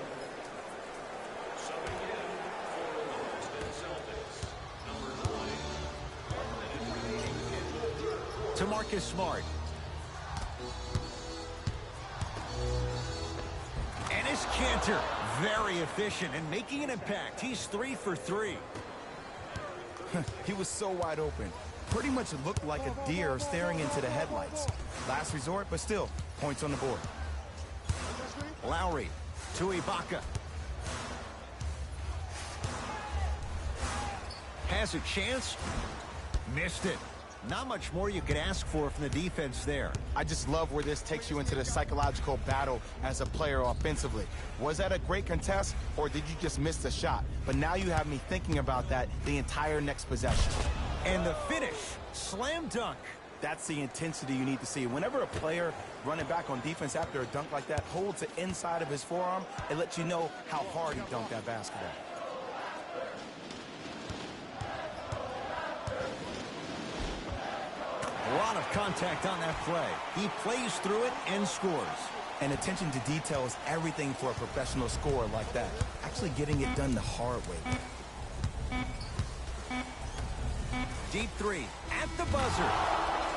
Subbing in for the Boston Celtics. Number 9, 1 minute remaining in the third. To Marcus Smart. And his Cantor. Very efficient and making an impact. He's 3 for 3. He was so wide open. Pretty much looked like a deer staring into the headlights. Last resort, but still, points on the board. Lowry to Ibaka. Has a chance. Missed it. Not much more you could ask for from the defense there. I just love where this takes you into the psychological battle as a player offensively. Was that a great contest, or did you just miss the shot? But now you have me thinking about that the entire next possession. And the finish, slam dunk. That's the intensity you need to see. Whenever a player running back on defense after a dunk like that holds it inside of his forearm, it lets you know how hard he dunked that basketball. A lot of contact on that play. He plays through it and scores. And attention to detail is everything for a professional scorer like that. Actually getting it done the hard way. Deep 3 at the buzzer.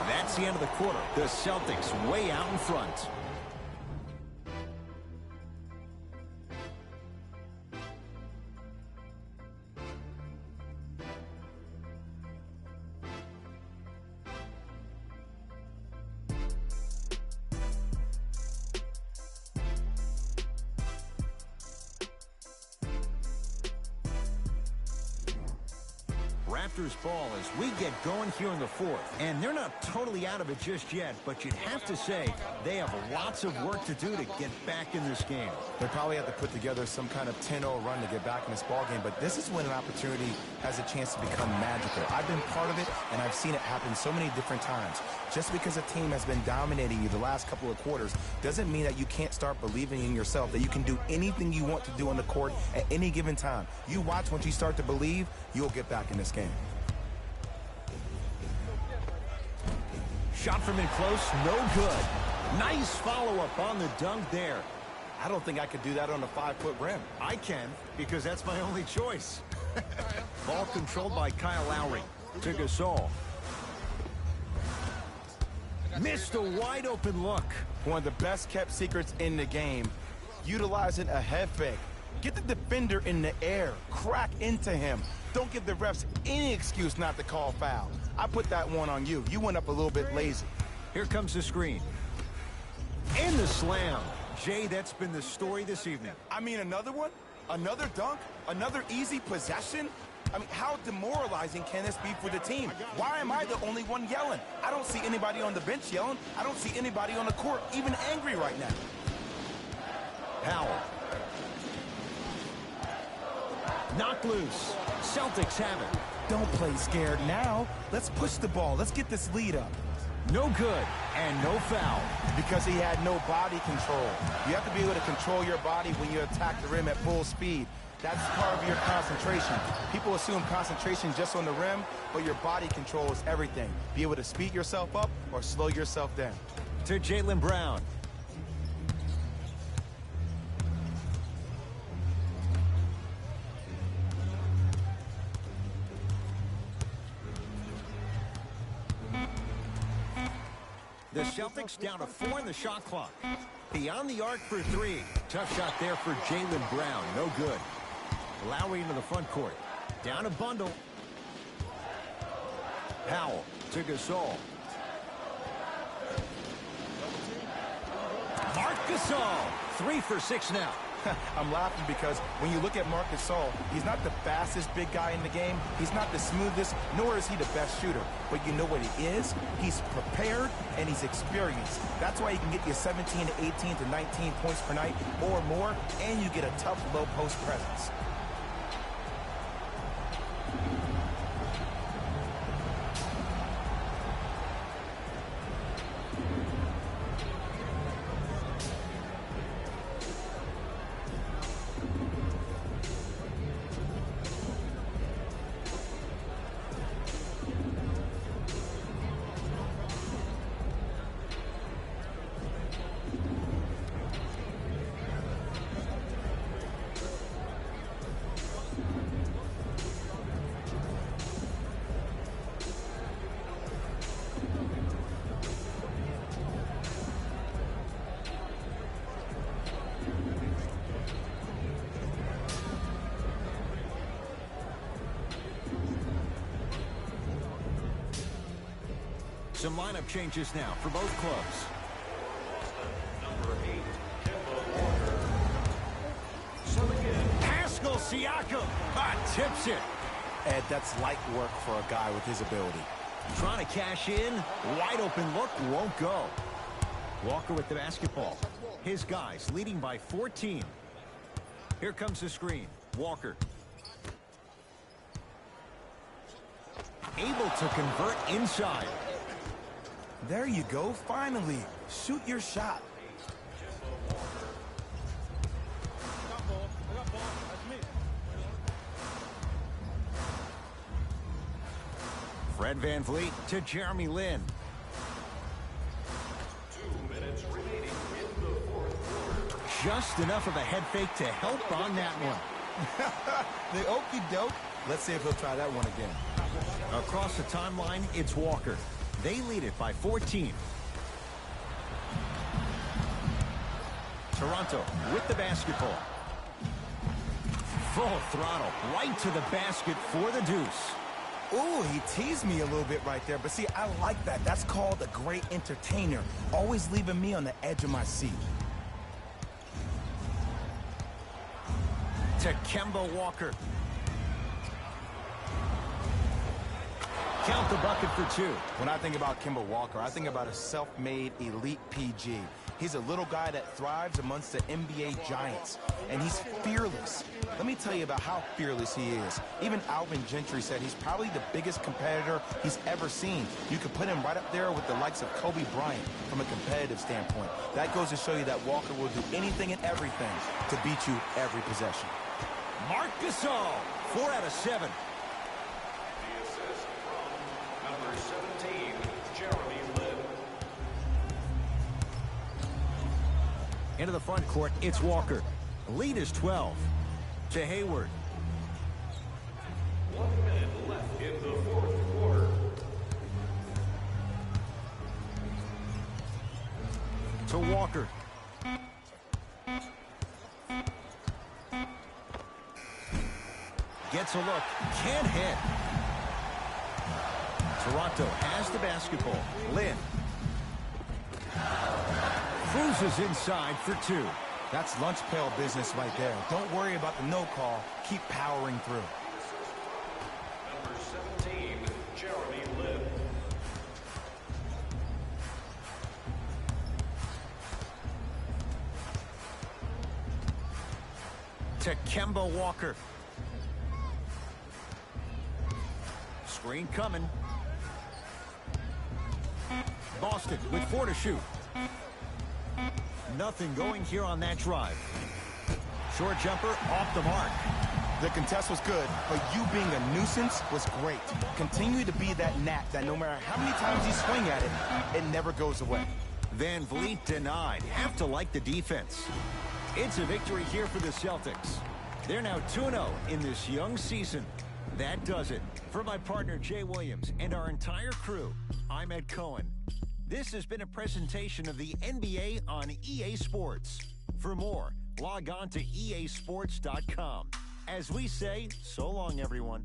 That's the end of the quarter. The Celtics way out in front. Raptors ball as we get going here in the fourth. And they're not totally out of it just yet, but you'd have to say they have lots of work to do to get back in this game. They probably have to put together some kind of 10-0 run to get back in this ball game, but this is when an opportunity has a chance to become magical. I've been part of it, and I've seen it happen so many different times. Just because a team has been dominating you the last couple of quarters doesn't mean that you can't start believing in yourself, that you can do anything you want to do on the court at any given time. You watch, once you start to believe, you'll get back in this game. Shot from in close, no good. Nice follow-up on the dunk there. I don't think I could do that on a 5-foot rim. I can, because that's my only choice. Ball controlled by Kyle Lowry. To Gasol. Missed a wide-open look. One of the best kept secrets in the game. Utilizing a head fake. Get the defender in the air. Crack into him. Don't give the refs any excuse not to call foul. I put that one on you. You went up a little bit lazy. Here comes the screen. And the slam. Jay, that's been the story this evening. I mean, another one? Another dunk? Another easy possession? I mean, how demoralizing can this be for the team? Why am I the only one yelling? I don't see anybody on the bench yelling. I don't see anybody on the court even angry right now. Powell. Knocked loose. Celtics have it. Don't play scared now. Let's push the ball. Let's get this lead up. No good and no foul. Because he had no body control. You have to be able to control your body when you attack the rim at full speed. That's part of your concentration. People assume concentration just on the rim, but your body control is everything. Be able to speed yourself up or slow yourself down. To Jaylen Brown. The Celtics down to 4 in the shot clock. Beyond the arc for 3. Tough shot there for Jaylen Brown. No good. Lowry into the front court. Down a bundle. Powell to Gasol. Marc Gasol. 3 for 6 now. I'm laughing because when you look at Marc Gasol, he's not the fastest big guy in the game. He's not the smoothest, nor is he the best shooter. But you know what he is? He's prepared and he's experienced. That's why he can get you 17 to 18 to 19 points per night or more, and you get a tough low post presence. Some lineup changes now for both clubs. Number 8, Kemba Walker. Subbing in. Pascal Siakam tips it. Ed, that's light work for a guy with his ability. Trying to cash in. Wide open look. Won't go. Walker with the basketball. His guys leading by 14. Here comes the screen. Walker. Able to convert inside. There you go, finally. Shoot your shot. I got ball. That's me. Fred VanVleet to Jeremy Lin. 2 minutes remaining in the fourth quarter. Just enough of a head fake to help on that one. The okey doke. Let's see if he'll try that one again. Across the timeline, it's Walker. They lead it by 14. Toronto with the basketball. Full throttle right to the basket for the deuce. Ooh, he teased me a little bit right there. But see, I like that. That's called a great entertainer. Always leaving me on the edge of my seat. To Kemba Walker. Count the bucket for 2. When I think about Kemba Walker, I think about a self-made elite PG. He's a little guy that thrives amongst the NBA giants, and he's fearless. Let me tell you about how fearless he is. Even Alvin Gentry said he's probably the biggest competitor he's ever seen. You could put him right up there with the likes of Kobe Bryant from a competitive standpoint. That goes to show you that Walker will do anything and everything to beat you every possession. Marc Gasol, 4 out of 7. The assist from number 17, Jeremy Lin. Into the front court, it's Walker. Lead is 12. To Hayward. 1 minute left in the fourth quarter. To Walker. Gets a look. Can't hit. Toronto has the basketball. Lynn. Cruises inside for 2. That's lunch pail business right there. Don't worry about the no call. Keep powering through. Number 17, Jeremy Lin. To Kemba Walker. Screen coming. Boston with 4 to shoot. Nothing going here on that drive. Short jumper off the mark. The contest was good, but you being a nuisance was great. Continue to be that gnat that no matter how many times you swing at it, it never goes away. Van Vliet denied. Have to like the defense. It's a victory here for the Celtics. They're now 2-0 in this young season. That does it. For my partner Jay Williams and our entire crew, I'm Ed Cohen. This has been a presentation of the NBA on EA Sports. For more, log on to easports.com. As we say, so long, everyone.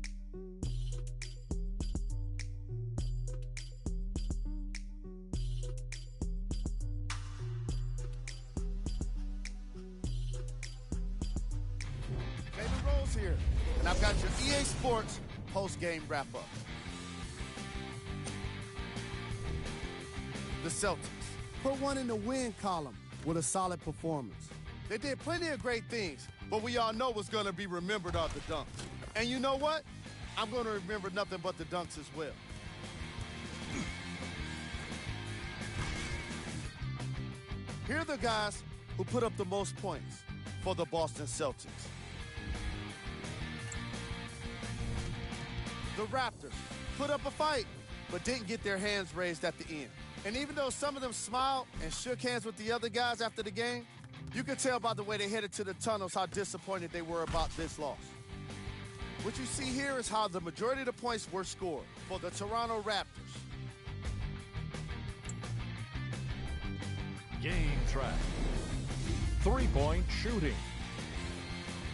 David Rose here, and I've got your EA Sports post-game wrap-up. The Celtics put one in the win column with a solid performance. They did plenty of great things, but we all know what's going to be remembered are the dunks. And you know what? I'm going to remember nothing but the dunks as well. Here are the guys who put up the most points for the Boston Celtics. The Raptors put up a fight, but didn't get their hands raised at the end. And even though some of them smiled and shook hands with the other guys after the game, you could tell by the way they headed to the tunnels how disappointed they were about this loss. What you see here is how the majority of the points were scored for the Toronto Raptors. Game track. 3-point shooting.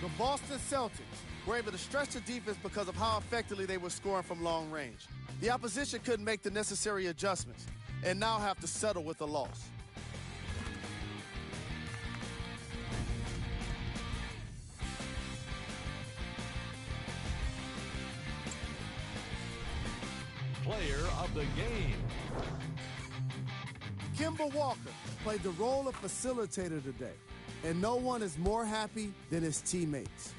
The Boston Celtics were able to stretch the defense because of how effectively they were scoring from long range. The opposition couldn't make the necessary adjustments and now have to settle with a loss. Player of the game. Kemba Walker played the role of facilitator today, and no one is more happy than his teammates.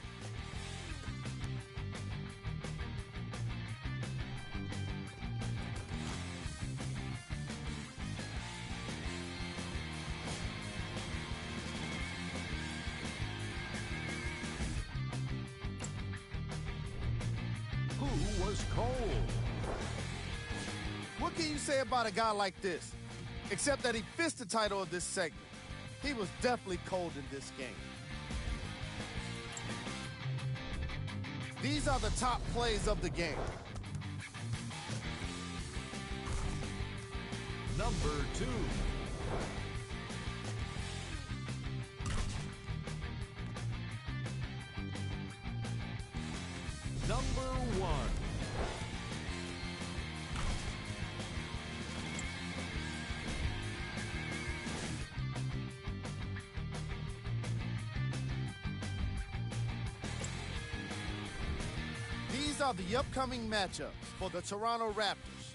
Who was cold? What can you say about a guy like this? Except that he fits the title of this segment. He was definitely cold in this game. These are the top plays of the game. Number 2. Number 1. These are the upcoming matchups for the Toronto Raptors.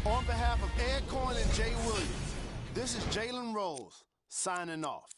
On behalf of Ed Cohen and Jay Williams, this is Jalen Rose signing off.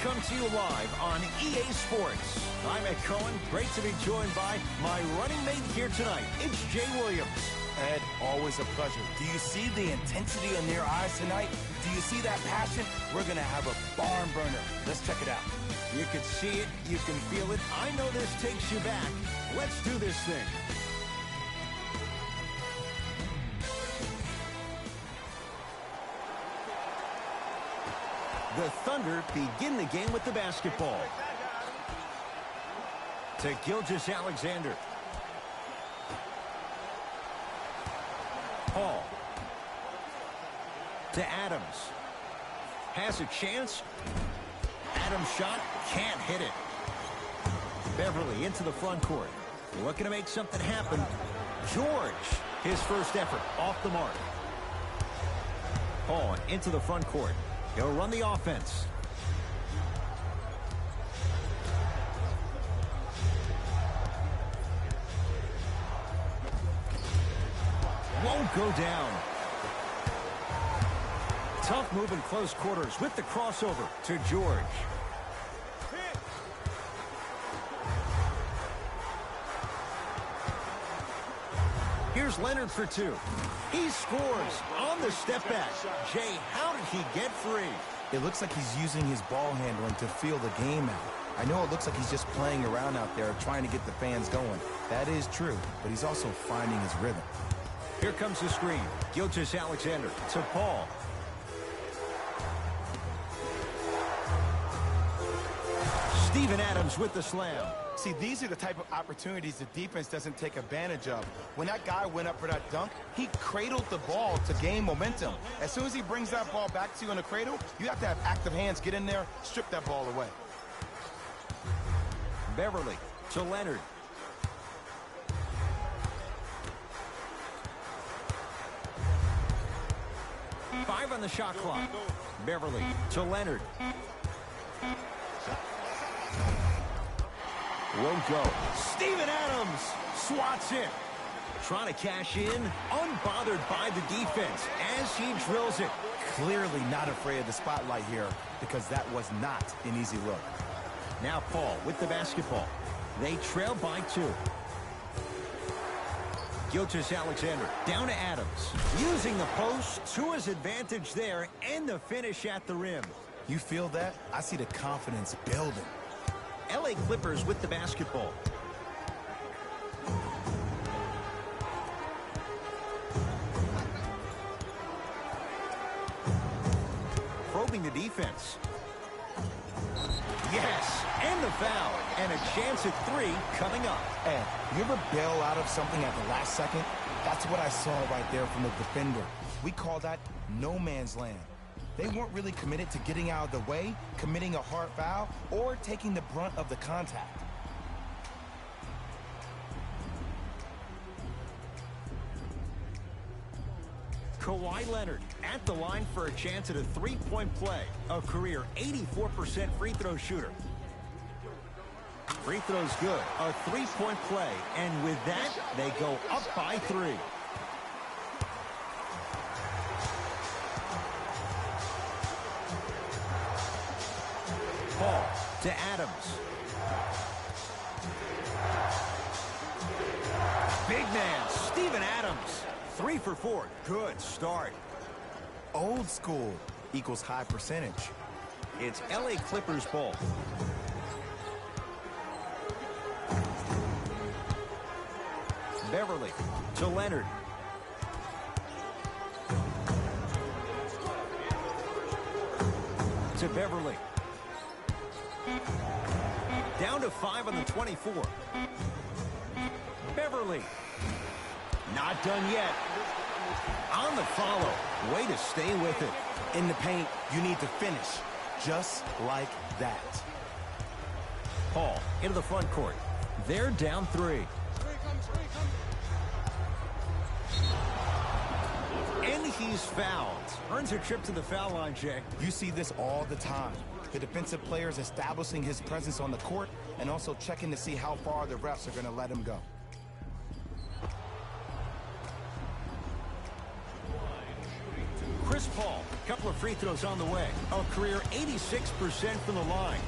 come to you live on EA Sports. I'm Ed Cohen. Great to be joined by my running mate here tonight. It's Jay Williams. Ed, always a pleasure. Do you see the intensity in their eyes tonight? Do you see that passion? We're going to have a barn burner. Let's check it out. You can see it. You can feel it. I know this takes you back. Let's do this thing. The Thunder begin the game with the basketball. To Gilgeous-Alexander. Paul. To Adams. Has a chance. Adams' shot can't hit it. Beverly into the front court. Looking to make something happen. George, his first effort, off the mark. Paul into the front court. He'll run the offense. Won't go down. Tough move in close quarters with the crossover to George. Here's Leonard for two. He scores on the step back. Jay, how did he get free? It looks like he's using his ball handling to feel the game out. I know it looks like he's just playing around out there trying to get the fans going. That is true, but he's also finding his rhythm. Here comes the screen. Gilgeous-Alexander to Paul. Steven Adams with the slam. See, these are the type of opportunities the defense doesn't take advantage of. When that guy went up for that dunk, he cradled the ball to gain momentum. As soon as he brings that ball back to you in the cradle, you have to have active hands get in there, strip that ball away. Beverly to Leonard. Five on the shot clock. Beverly to Leonard. Won't go. Steven Adams swats it. Trying to cash in, unbothered by the defense as he drills it. Clearly not afraid of the spotlight here because that was not an easy look. Now Paul with the basketball. They trail by two. Gilgeous-Alexander down to Adams. Using the post to his advantage there and the finish at the rim. You feel that? I see the confidence building. LA Clippers with the basketball. Probing the defense. Yes, and the foul. And a chance at three coming up. Ed, you ever bail out of something at the last second? That's what I saw right there from the defender. We call that no man's land. They weren't really committed to getting out of the way, committing a hard foul, or taking the brunt of the contact. Kawhi Leonard at the line for a chance at a three-point play. A career 84% free throw shooter. Free throw's good. A three-point play. And with that, they go up by three. Paul to Adams. Big man, Steven Adams. 3 for 4. Good start. Old school equals high percentage. It's LA Clippers ball. Beverly to Leonard. To Beverly. Down to 5 on the 24. Beverly. Not done yet. On the follow. Way to stay with it. In the paint, you need to finish. Just like that. Paul into the front court. They're down 3. And he's fouled. Earns a trip to the foul line, Jay. You see this all the time. The defensive players establishing his presence on the court and also checking to see how far the refs are going to let him go. Chris Paul Couple of free throws on the way. A career 86% from the line.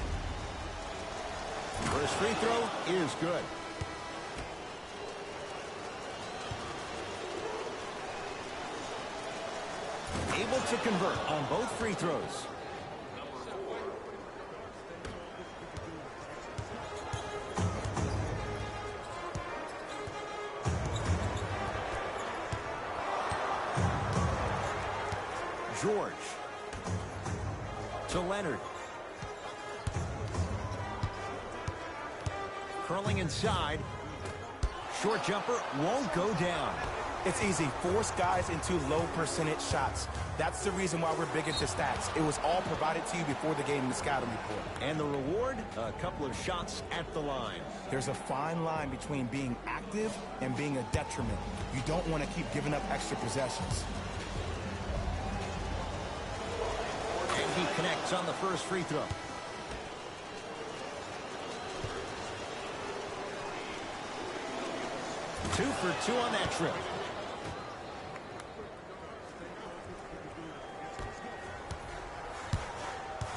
First free throw is good. Able to convert on both free throws. George to Leonard. Curling inside. Short jumper won't go down. It's easy. Force guys into low percentage shots. That's the reason why we're big into stats. It was all provided to you before the game in the scouting report. And the reward, a couple of shots at the line. There's a fine line between being active and being a detriment. You don't want to keep giving up extra possessions. And he connects on the first free throw. Two for two on that trip.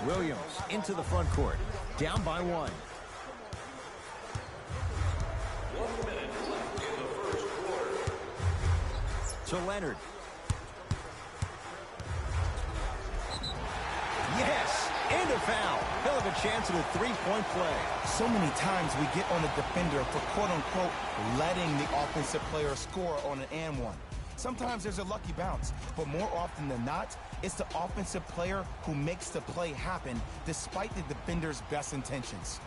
Williams into the front court. Down by one. 1 minute left in the first quarter. To Leonard. Yes! And a foul. He'll have a chance at a three-point play. So many times we get on the defender for quote-unquote letting the offensive player score on an and one. Sometimes there's a lucky bounce, but more often than not, it's the offensive player who makes the play happen despite the defender's best intentions.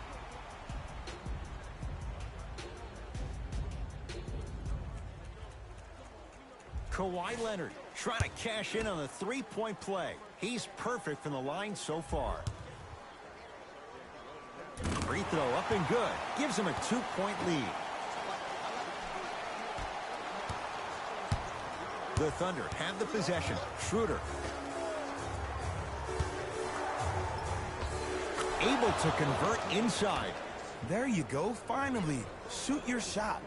Kawhi Leonard trying to cash in on a three-point play. He's perfect from the line so far. Free throw up and good. Gives him a two-point lead. The Thunder have the possession. Schroeder. Able to convert inside. There you go, finally. Shoot your shot.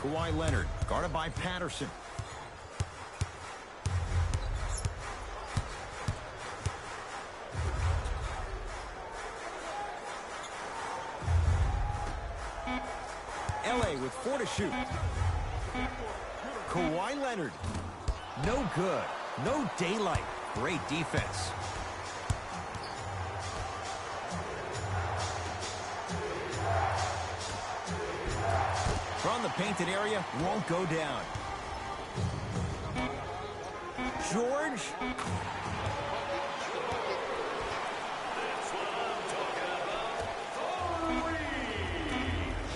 Kawhi Leonard guarded by Patterson. LA with 4 to shoot. Kawhi Leonard. No good. No daylight. Great defense. From the painted area, won't go down. George.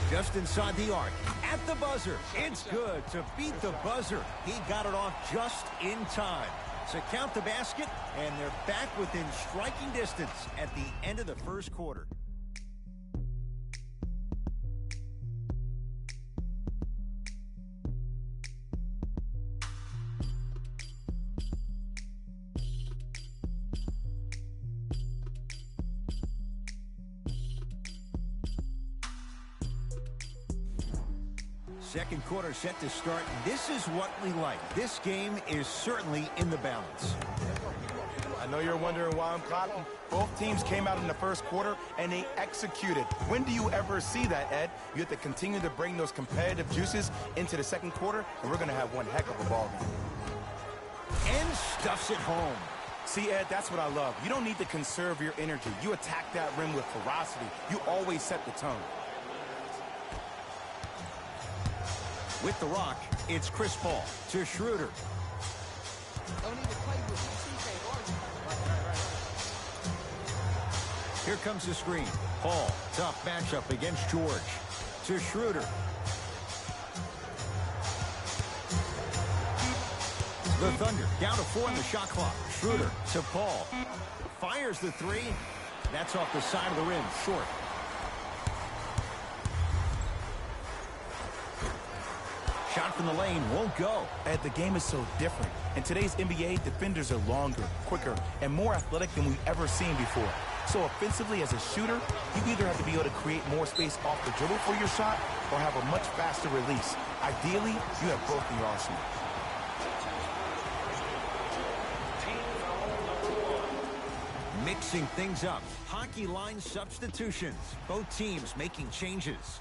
Just inside the arc. At the buzzer. It's good to beat the buzzer. He got it off just in time. So count the basket, and they're back within striking distance at the end of the first quarter. Second quarter set to start. This is what we like. This game is certainly in the balance. I know you're wondering why I'm clapping. Both teams came out in the first quarter, and they executed. When do you ever see that, Ed? You have to continue to bring those competitive juices into the second quarter, and we're going to have one heck of a ball game. And stuffs it home. See, Ed, that's what I love. You don't need to conserve your energy. You attack that rim with ferocity. You always set the tone. With the rock, it's Chris Paul to Schroeder. Here comes the screen. Paul, tough matchup against George. To Schroeder. The Thunder down to 4 on the shot clock. Schroeder to Paul. Fires the three. That's off the side of the rim, short. Shot from the lane won't go. Ed, the game is so different. In today's NBA, defenders are longer, quicker, and more athletic than we've ever seen before. So offensively, as a shooter, you either have to be able to create more space off the dribble for your shot or have a much faster release. Ideally, you have both in your arsenal. Mixing things up. Hockey line substitutions. Both teams making changes.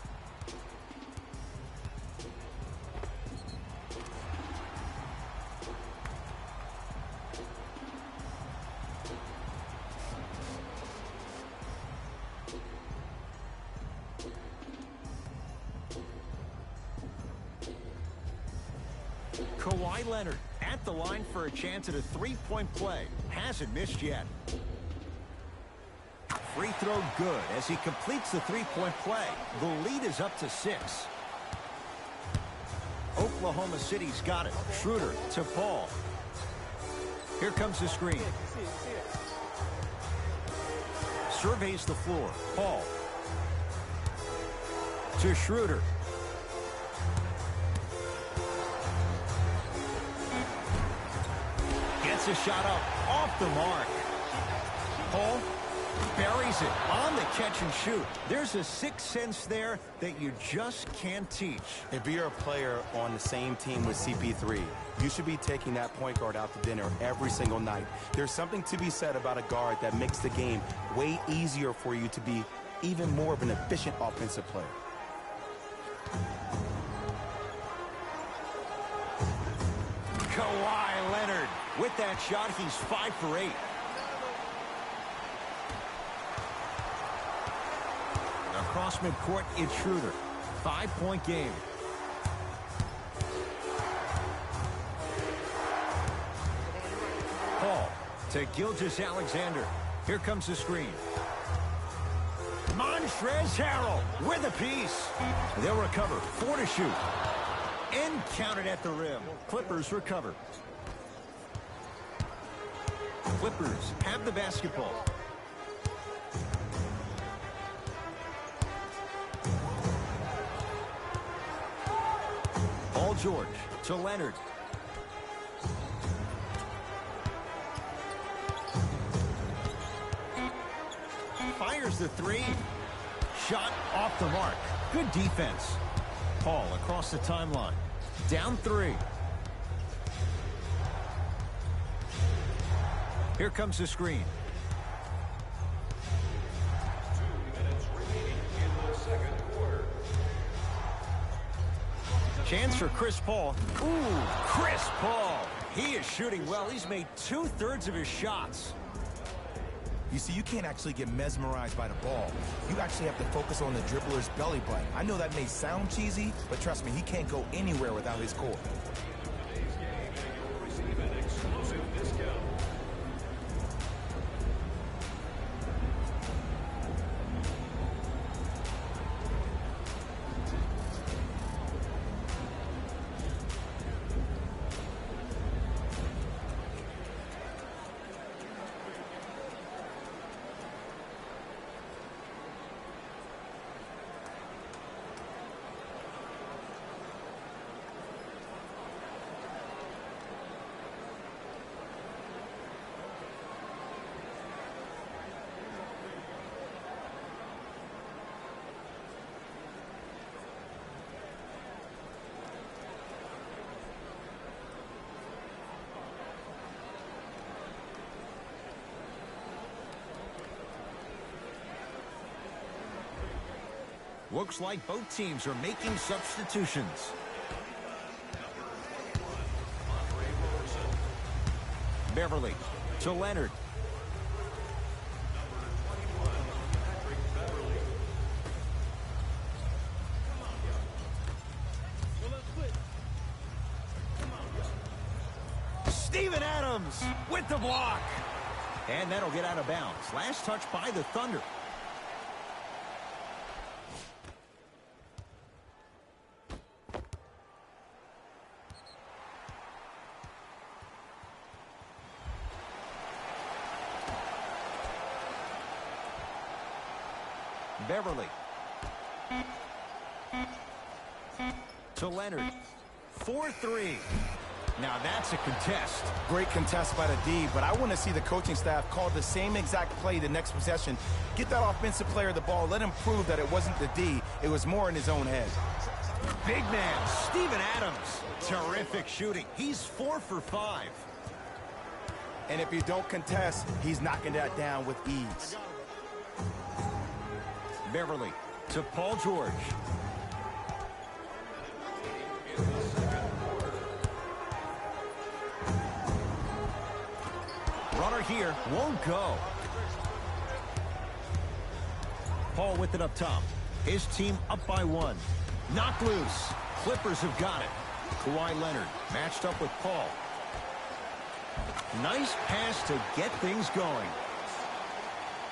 Kawhi Leonard at the line for a chance at a three-point play. Hasn't missed yet. Free throw good as he completes the three-point play. The lead is up to 6. Oklahoma City's got it. Schroeder to Paul. Here comes the screen. Surveys the floor. Paul. To Schroeder. Gets a shot up off the mark. Paul buries it on the catch and shoot. There's a sixth sense there that you just can't teach. If you're a player on the same team with CP3, you should be taking that point guard out to dinner every single night. There's something to be said about a guard that makes the game way easier for you to be even more of an efficient offensive player. Kawhi Leonard. With that shot, he's 5 for 8. Across midcourt, it's Schroeder. 5-point game. Paul to Gilgeous-Alexander. Here comes the screen. Montrezl Harrell with a piece. They'll recover. 4 to shoot. And counted at the rim. Clippers recover. Clippers have the basketball. Paul George to Leonard. Fires the three. Shot off the mark. Good defense. Paul across the timeline. Down 3. Here comes the screen. 2 minutes remaining in the second quarter. Chance for Chris Paul. Ooh, Chris Paul. He is shooting well. He's made 2/3 of his shots. You see, you can't actually get mesmerized by the ball. You actually have to focus on the dribbler's belly button. I know that may sound cheesy, but trust me, he can't go anywhere without his core. Today's game, you'll receive an exclusive discount. Looks like both teams are making substitutions. Beverly to Leonard. Steven Adams with the block. And that'll get out of bounds. Last touch by the Thunder. Beverly to Leonard. 4-3. Now that's a contest. Great contest by the D, but I want to see the coaching staff call the same exact play the next possession. Get that offensive player the ball. Let him prove that it wasn't the D. It was more in his own head. Big man, Steven Adams. Terrific shooting. He's 4 for 5. And if you don't contest, he's knocking that down with ease. Beverly to Paul George. Runner here won't go. Paul with it up top. His team up by 1. Knocked loose. Clippers have got it. Kawhi Leonard matched up with Paul. Nice pass to get things going.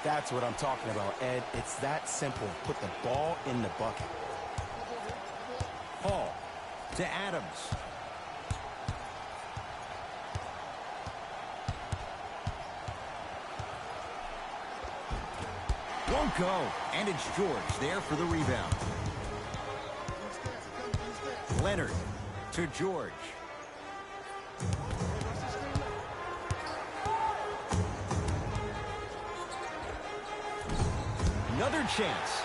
That's what I'm talking about, Ed. It's that simple. Put the ball in the bucket. Paul to Adams. Won't go. And it's George there for the rebound. Leonard to George. Another chance.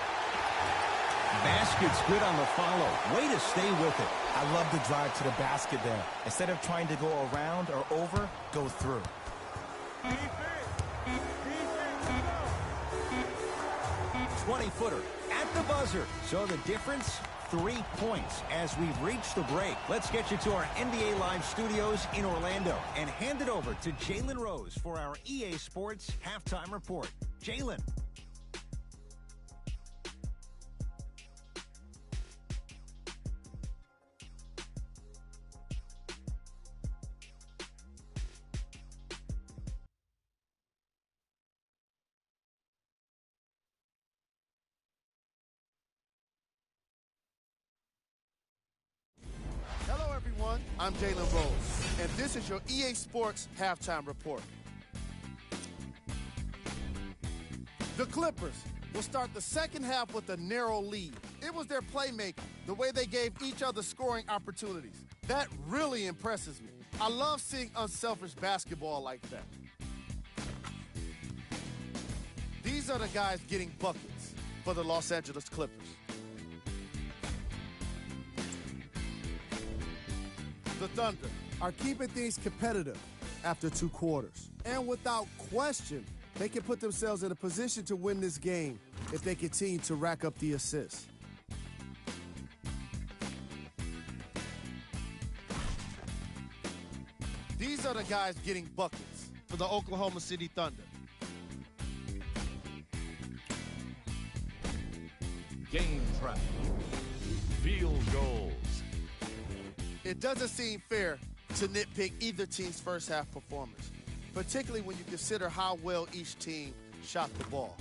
Basket's good on the follow. Way to stay with it. I love the drive to the basket there. Instead of trying to go around or over, go through. 20-footer at the buzzer. So the difference, 3 points as we've reached the break. Let's get you to our NBA Live studios in Orlando and hand it over to Jalen Rose for our EA Sports halftime report. Jalen. I'm Jalen Rose, and this is your EA Sports halftime report. The Clippers will start the second half with a narrow lead. It was their playmaking, the way they gave each other scoring opportunities. That really impresses me. I love seeing unselfish basketball like that. These are the guys getting buckets for the Los Angeles Clippers. The Thunder are keeping things competitive after 2 quarters. And without question, they can put themselves in a position to win this game if they continue to rack up the assists. These are the guys getting buckets for the Oklahoma City Thunder. Game track. Field goals. It doesn't seem fair to nitpick either team's first half performance, particularly when you consider how well each team shot the ball.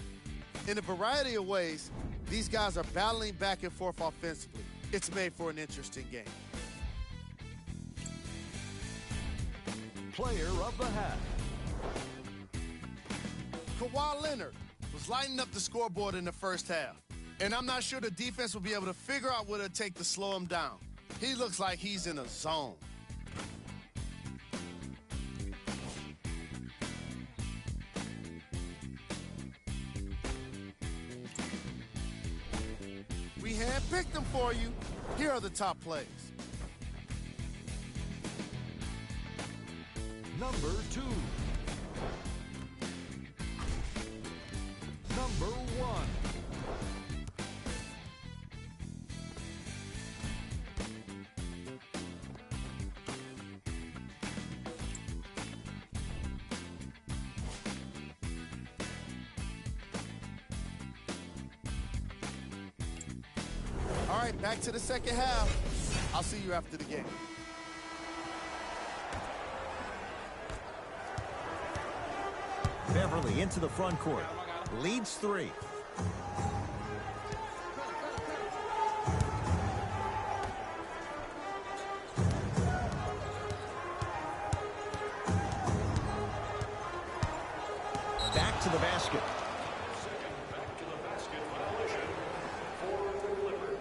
In a variety of ways, these guys are battling back and forth offensively. It's made for an interesting game. Player of the half. Kawhi Leonard was lighting up the scoreboard in the first half, and I'm not sure the defense will be able to figure out what it'll take to slow him down. He looks like he's in a zone. We handpicked them for you. Here are the top plays. Number 2. Number 1. All right, back to the second half. I'll see you after the game. Beverly into the front court. Leads 3. Back to the basket. Back to the basket violation for the Clippers.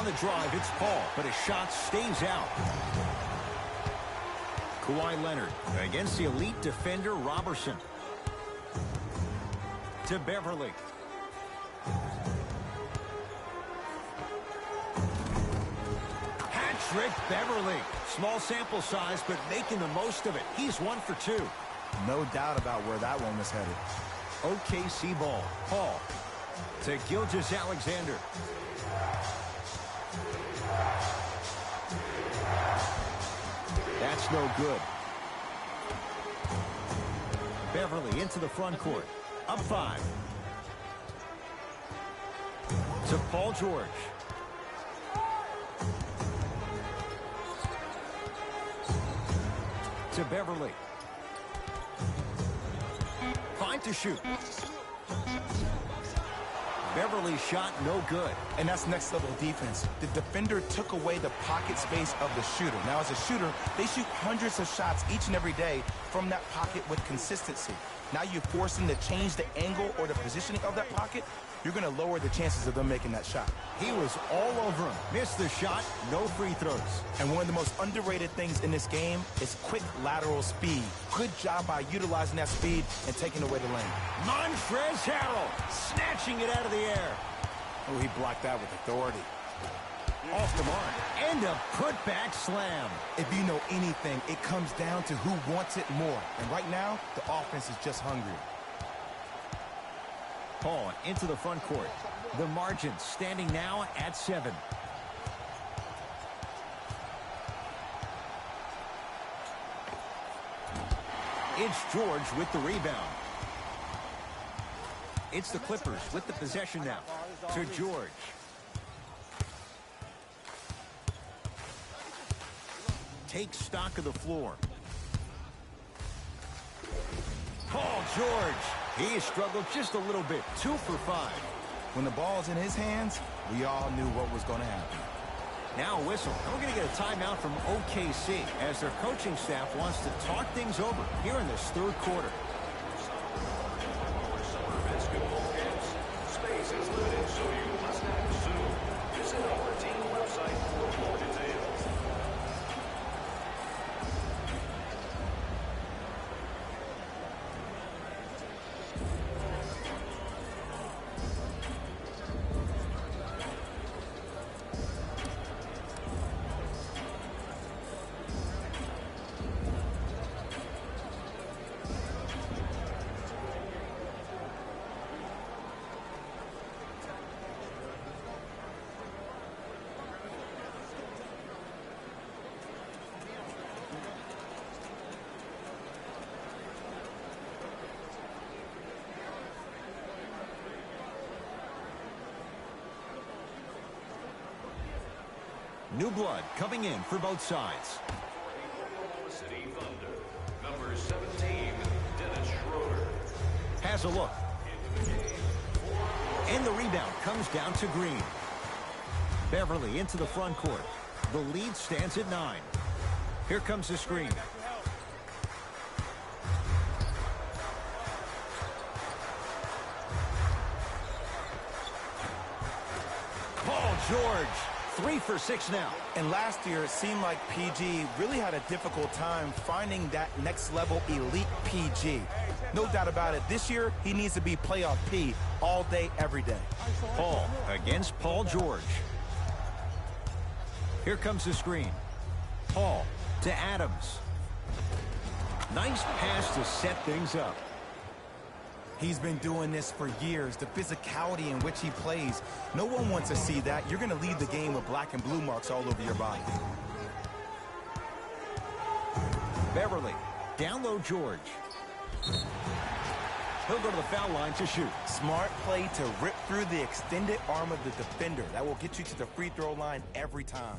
On the drive, it's Paul, but his shot stays out. Kawhi Leonard against the elite defender Robertson. To Beverly. Hat-trick Beverly. Small sample size, but making the most of it. He's 1 for 2. No doubt about where that one was headed. OKC ball. Paul to Gilgeous-Alexander. That's no good. Beverly into the front court. Up 5. To Paul George. To Beverly. Fine to shoot. Beverly's shot no good. And that's next level defense. The defender took away the pocket space of the shooter. Now as a shooter, they shoot hundreds of shots each and every day from that pocket with consistency. Now you force them to change the angle or the positioning of that pocket, you're going to lower the chances of them making that shot. He was all over him. Missed the shot, no free throws. And one of the most underrated things in this game is quick lateral speed. Good job by utilizing that speed and taking away the lane. Montrezl Harrell snatching it out of the air. Oh, he blocked that with authority. Off the mark. And a putback slam. If you know anything, it comes down to who wants it more. And right now, the offense is just hungry. Paul into the front court. The margin standing now at 7. It's George with the rebound. It's the Clippers with the possession now. To George. Takes stock of the floor. Paul George. He has struggled just a little bit. 2 for 5. When the ball's in his hands, we all knew what was going to happen. Now a whistle. And we're going to get a timeout from OKC as their coaching staff wants to talk things over here in this third quarter. Summer basketball camps. Space is limited, so you must act soon. Visit our team website for more details. New blood coming in for both sides. Oklahoma City Thunder. Number 17, Dennis Schroeder. Has a look. And the rebound comes down to Green. Beverly into the front court. The lead stands at 9. Here comes the screen. Paul George. 3 for 6 now. And last year, it seemed like PG really had a difficult time finding that next level elite PG. No doubt about it. This year, he needs to be playoff P all day, every day. Paul against Paul George. Here comes the screen. Paul to Adams. Nice pass to set things up. He's been doing this for years. The physicality in which he plays. No one wants to see that. You're going to leave the game with black and blue marks all over your body. Beverly. Down low George. He'll go to the foul line to shoot. Smart play to rip through the extended arm of the defender. That will get you to the free throw line every time.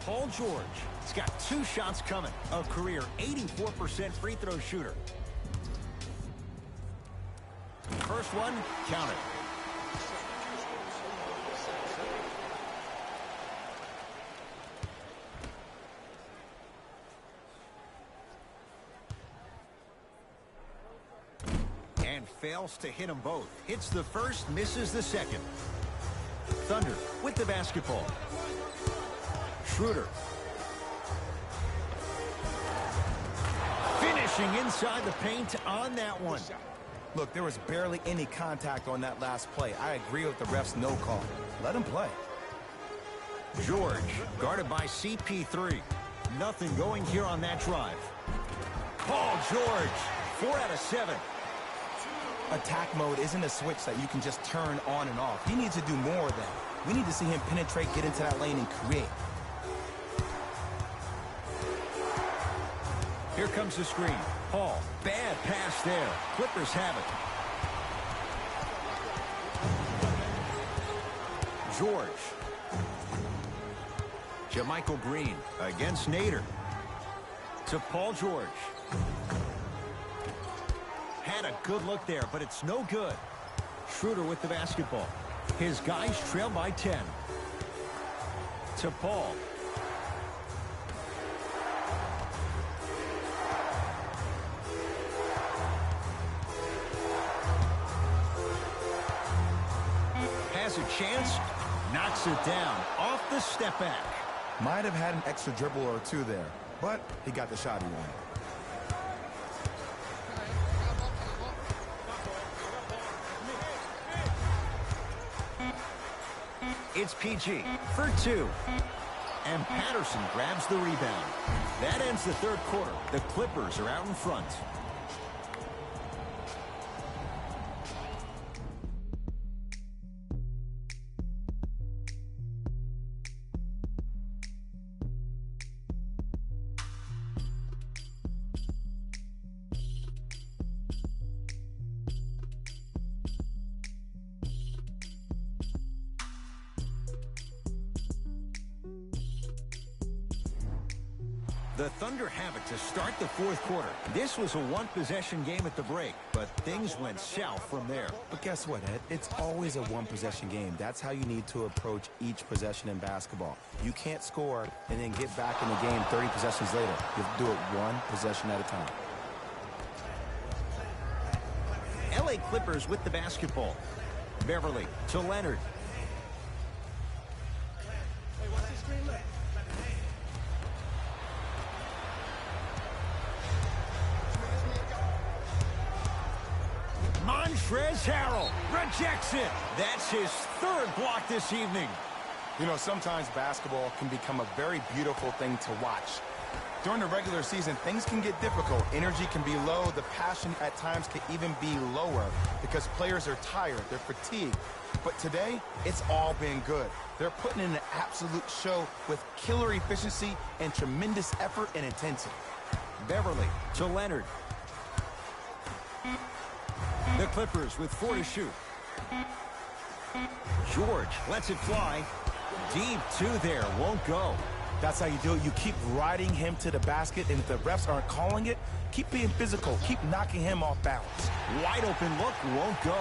Paul George. He's got 2 shots coming. A career 84% free throw shooter. First one, count it. And fails to hit them both. Hits the first, misses the second. Thunder with the basketball. Schroeder. Finishing inside the paint on that one. Look, there was barely any contact on that last play. I agree with the ref's no call. Let him play. George, guarded by CP3. Nothing going here on that drive. Paul George, 4 out of 7. Attack mode isn't a switch that you can just turn on and off. He needs to do more of that. We need to see him penetrate, get into that lane, and create. Here comes the screen. Paul, bad pass there. Clippers have it. George. JaMychal Green against Nader. To Paul George. Had a good look there, but it's no good. Schroeder with the basketball. His guys trail by 10. To Paul. Has a chance, knocks it down off the step back. Might have had an extra dribble or two there, but he got the shot he wanted. It's PG for 2. And Patterson grabs the rebound. That ends the third quarter. The Clippers are out in front. The Thunder have it to start the fourth quarter. This was a one-possession game at the break, but things went south from there. But guess what, Ed? It's always a one-possession game. That's how you need to approach each possession in basketball. You can't score and then get back in the game 30 possessions later. You have to do it one possession at a time. LA Clippers with the basketball. Beverly to Leonard. Montrezl Harrell rejects it. That's his third block this evening. You know, sometimes basketball can become a very beautiful thing to watch. During the regular season, things can get difficult. Energy can be low. The passion at times can even be lower because players are tired. They're fatigued. But today, it's all been good. They're putting in an absolute show with killer efficiency and tremendous effort and intensity. Beverly to Leonard. The Clippers with 4 to shoot. George lets it fly. Deep 2 there, won't go. That's how you do it. You keep riding him to the basket, and if the refs aren't calling it, keep being physical. Keep knocking him off balance. Wide open look, won't go.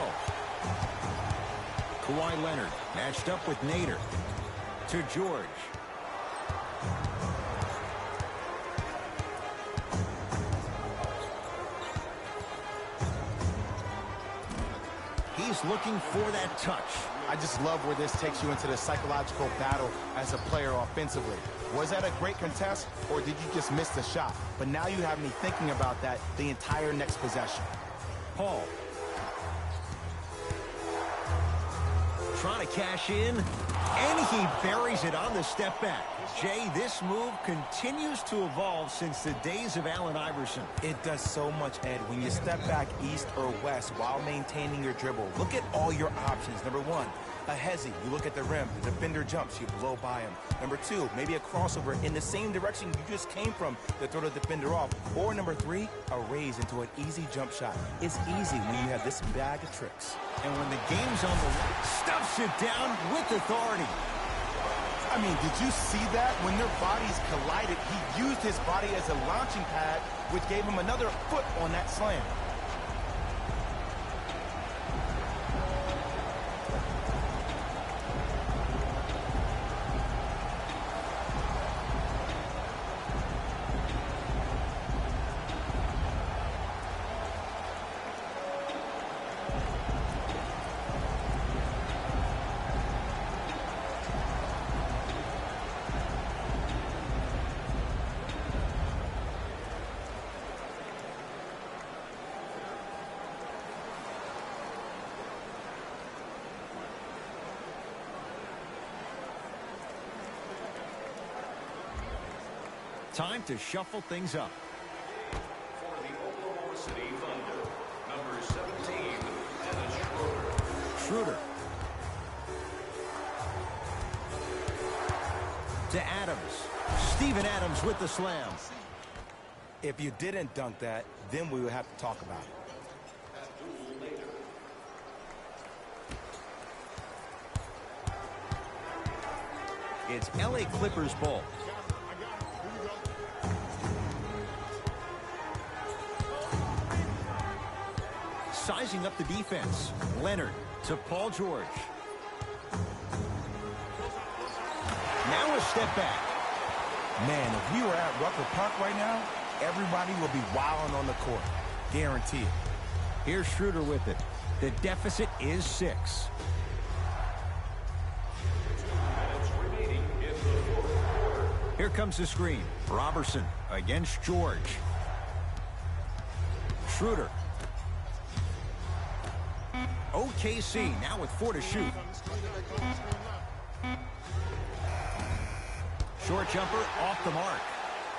Kawhi Leonard matched up with Nader. To George. He's looking for that touch. I just love where this takes you into the psychological battle as a player offensively. Was that a great contest, or did you just miss the shot? But now you have me thinking about that the entire next possession. Paul. Trying to cash in, and he buries it on the step back. Jay, this move continues to evolve since the days of Allen Iverson. It does so much, Ed. When you step back east or west while maintaining your dribble, look at all your options. Number 1, a hezzy. You look at the rim. The defender jumps. You blow by him. Number 2, maybe a crossover in the same direction you just came from to throw the defender off. Or number 3, a raise into an easy jump shot. It's easy when you have this bag of tricks. And when the game's on the line, stuffs it down with authority. I mean, did you see that? When their bodies collided, he used his body as a launching pad, which gave him another foot on that slam. Time to shuffle things up. For the Oklahoma City Thunder, number 17, Dennis Schroeder. Schroeder. To Adams. Steven Adams with the slam. If you didn't dunk that, then we would have to talk about it. It's LA Clippers ball. Sizing up the defense. Leonard to Paul George. Now a step back. Man, if we were at Rucker Park right now, everybody would be wilding on the court. Guarantee it. Here's Schroeder with it. The deficit is 6. Here comes the screen. Robertson against George. Schroeder. OKC now with 4 to shoot. Short jumper off the mark.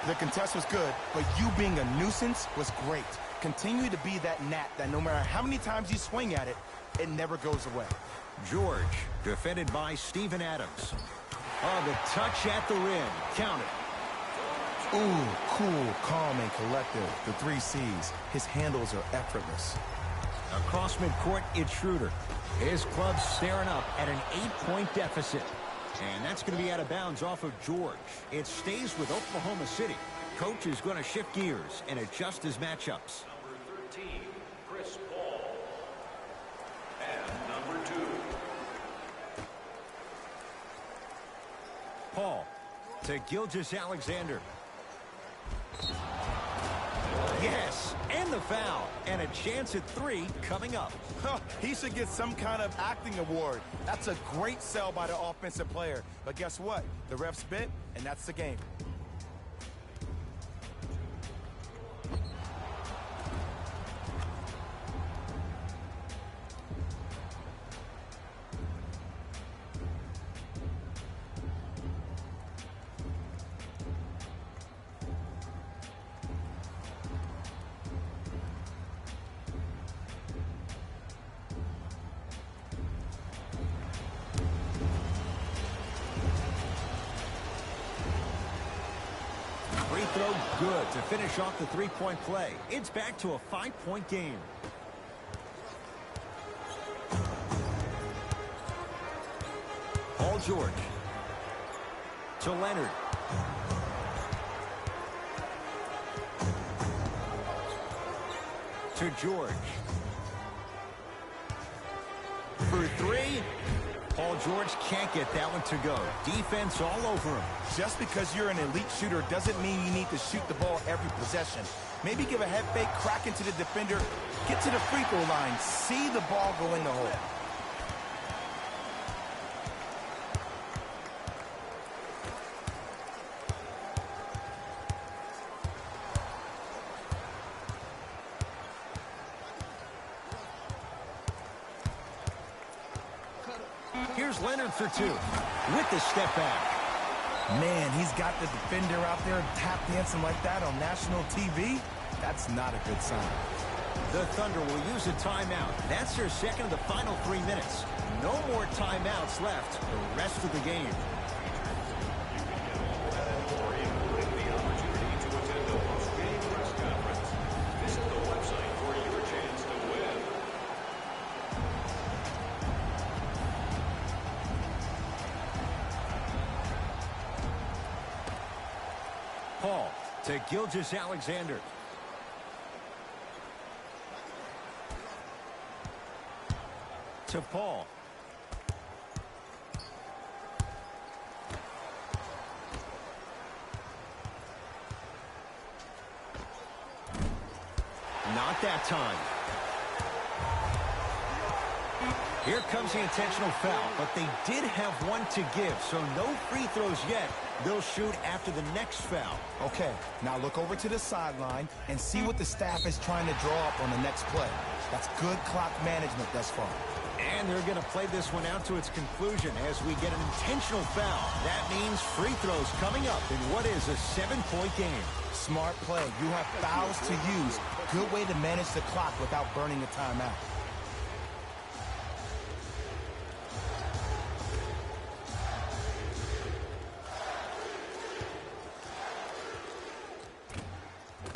The contest was good, but you being a nuisance was great. Continue to be that gnat that no matter how many times you swing at it, it never goes away. George, defended by Steven Adams. Oh, the touch at the rim. Count it. Ooh, cool, calm, and collective. The 3 C's. His handles are effortless. Across midcourt, it's Schroeder. His club's staring up at an 8-point deficit. And that's going to be out of bounds off of George. It stays with Oklahoma City. Coach is going to shift gears and adjust his matchups. Number 13, Chris Paul. And number 2. Paul to Gilgeous-Alexander. Yes, and the foul. And a chance at 3 coming up. He should get some kind of acting award. That's a great sell by the offensive player. But guess what? The ref spit, and that's the game. Free throw good to finish off the 3-point play. It's back to a 5-point game. Paul George to Leonard. To George. For 3. Paul George can't get that one to go. Defense all over him. Just because you're an elite shooter doesn't mean you need to shoot the ball every possession. Maybe give a head fake, crack into the defender, get to the free throw line, see the ball go in the hole. Here's Leonard for 2 with the step back. Man, he's got the defender out there tap dancing like that on national TV. That's not a good sign. The Thunder will use a timeout. That's their second of the final 3 minutes. No more timeouts left the rest of the game. Paul to Gilgeous-Alexander. To Paul. Not that time. Here comes the intentional foul, but they did have one to give, so no free throws yet. They'll shoot after the next foul. Okay, now look over to the sideline and see what the staff is trying to draw up on the next play. That's good clock management thus far. And they're going to play this one out to its conclusion as we get an intentional foul. That means free throws coming up in what is a 7-point game. Smart play. You have fouls to use. Good way to manage the clock without burning a timeout.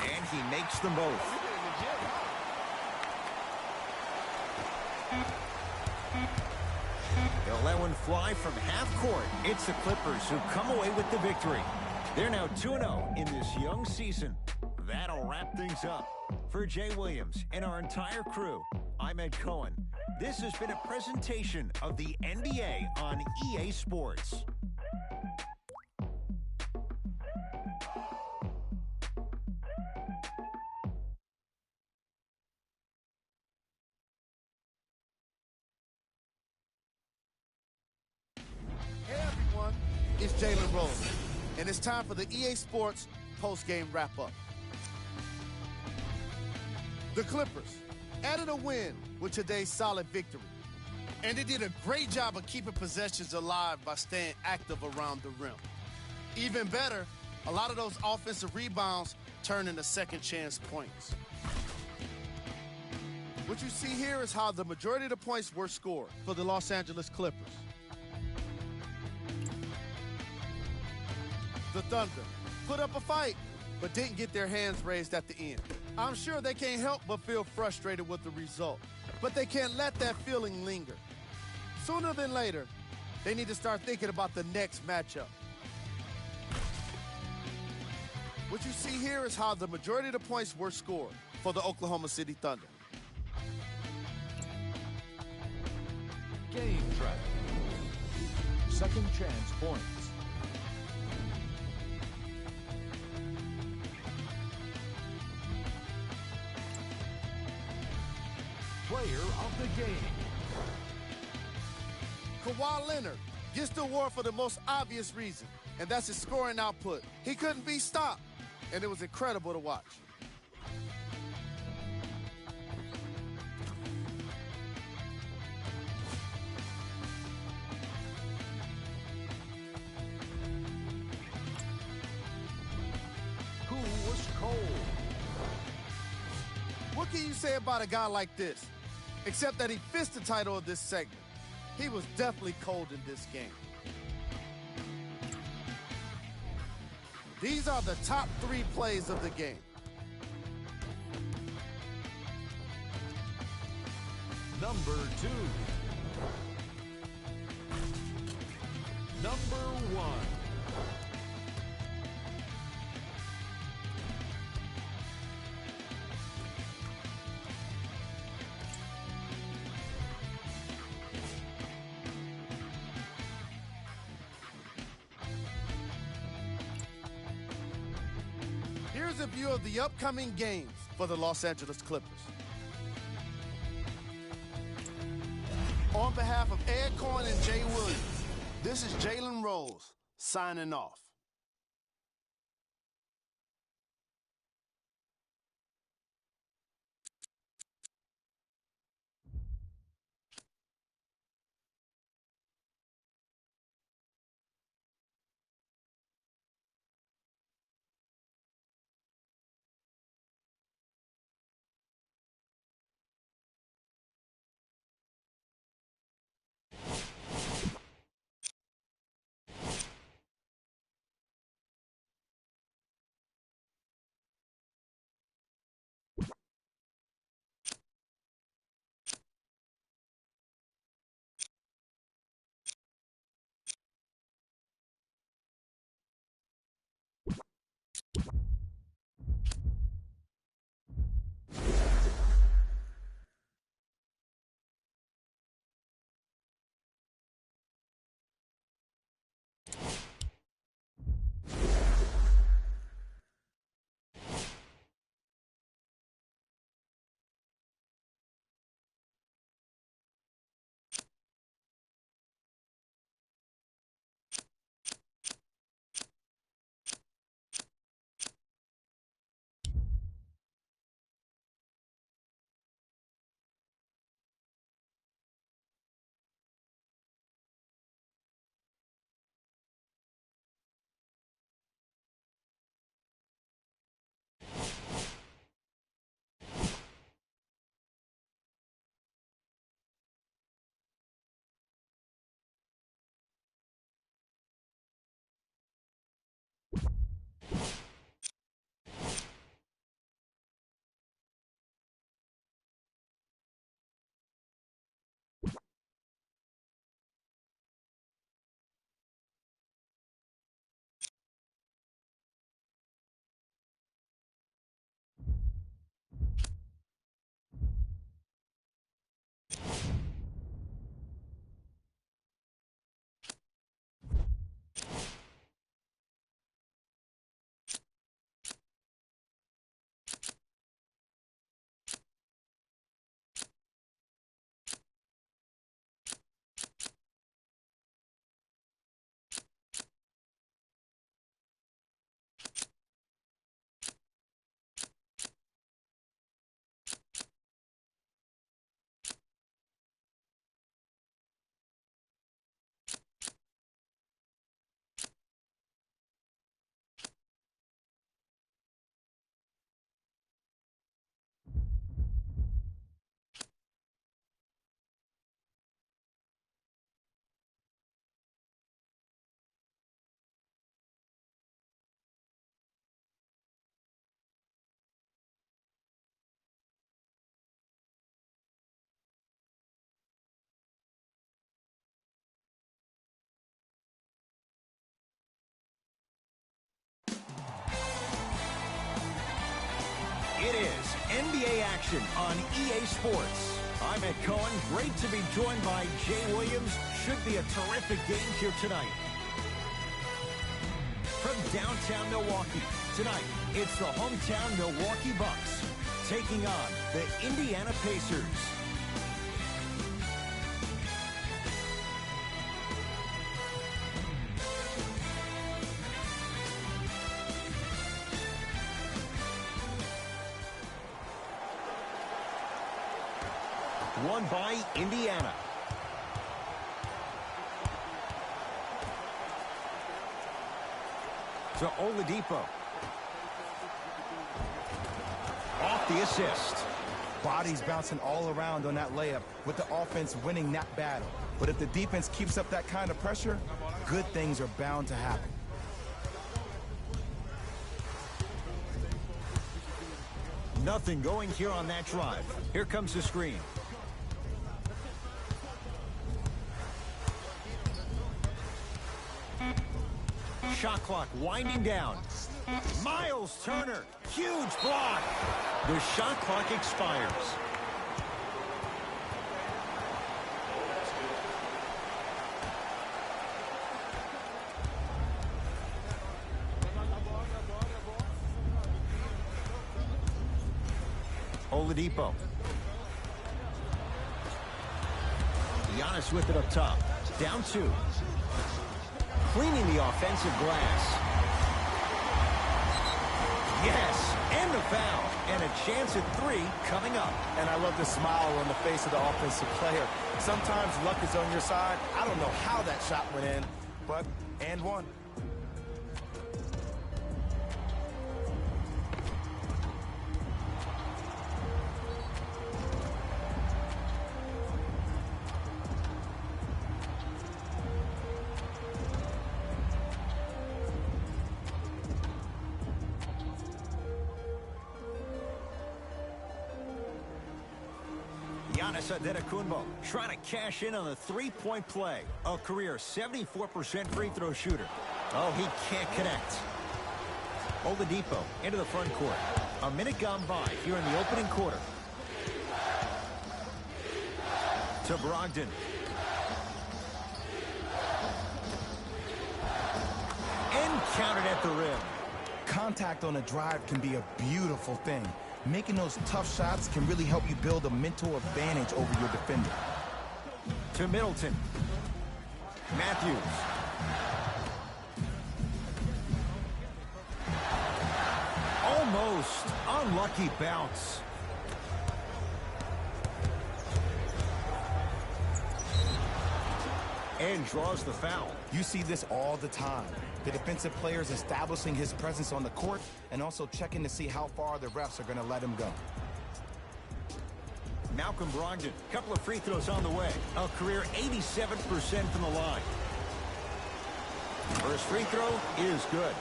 And he makes them both. They'll let one fly from half court. It's the Clippers who come away with the victory. They're now 2-0 in this young season. That'll wrap things up. For Jay Williams and our entire crew, I'm Ed Cohen. This has been a presentation of the NBA on EA Sports. Hey everyone, it's Jalen Rose, and it's time for the EA Sports post-game wrap-up. The Clippers added a win with today's solid victory, and they did a great job of keeping possessions alive by staying active around the rim. Even better, a lot of those offensive rebounds turned into second-chance points. What you see here is how the majority of the points were scored for the Los Angeles Clippers. The Thunder put up a fight, but didn't get their hands raised at the end. I'm sure they can't help but feel frustrated with the result, but they can't let that feeling linger. Sooner than later, they need to start thinking about the next matchup. What you see here is how the majority of the points were scored for the Oklahoma City Thunder. Game track. Second chance points. Player of the game. Kawhi Leonard gets the award for the most obvious reason, and that's his scoring output. He couldn't be stopped, and it was incredible to watch. Who was cold? What can you say about a guy like this? Except that he fits the title of this segment. He was definitely cold in this game. These are the top 3 plays of the game. Number 2. Number 1. Here's a view of the upcoming games for the Los Angeles Clippers. On behalf of Ed Cohen and Jay Williams, this is Jalen Rose signing off. NBA action on EA Sports. I'm Ed Cohen. Great to be joined by Jay Williams. Should be a terrific game here tonight. From downtown Milwaukee, tonight it's the hometown Milwaukee Bucks taking on the Indiana Pacers. Won by Indiana. To Oladipo. Off the assist. Bodies bouncing all around on that layup with the offense winning that battle. But if the defense keeps up that kind of pressure, good things are bound to happen. Nothing going here on that drive. Here comes the screen. Shot clock winding down. Miles Turner, huge block. The shot clock expires. Oladipo. Giannis with it up top. Down 2. Cleaning the offensive glass. Yes, and the foul. And a chance at 3 coming up. And I love the smile on the face of the offensive player. Sometimes luck is on your side. I don't know how that shot went in, but and one. Giannis Antetokounmpo trying to cash in on the three-point play. A career 74% free throw shooter. Oh, he can't connect. Oladipo into the front court. A minute gone by here in the opening quarter. To Brogdon. And counted at the rim. Contact on a drive can be a beautiful thing. Making those tough shots can really help you build a mental advantage over your defender. To Middleton. Matthews. Almost unlucky bounce. And draws the foul. You see this all the time. The defensive players establishing his presence on the court and also checking to see how far the refs are going to let him go. Malcolm Brogdon, couple of free throws on the way. A career 87% from the line. First free throw is good.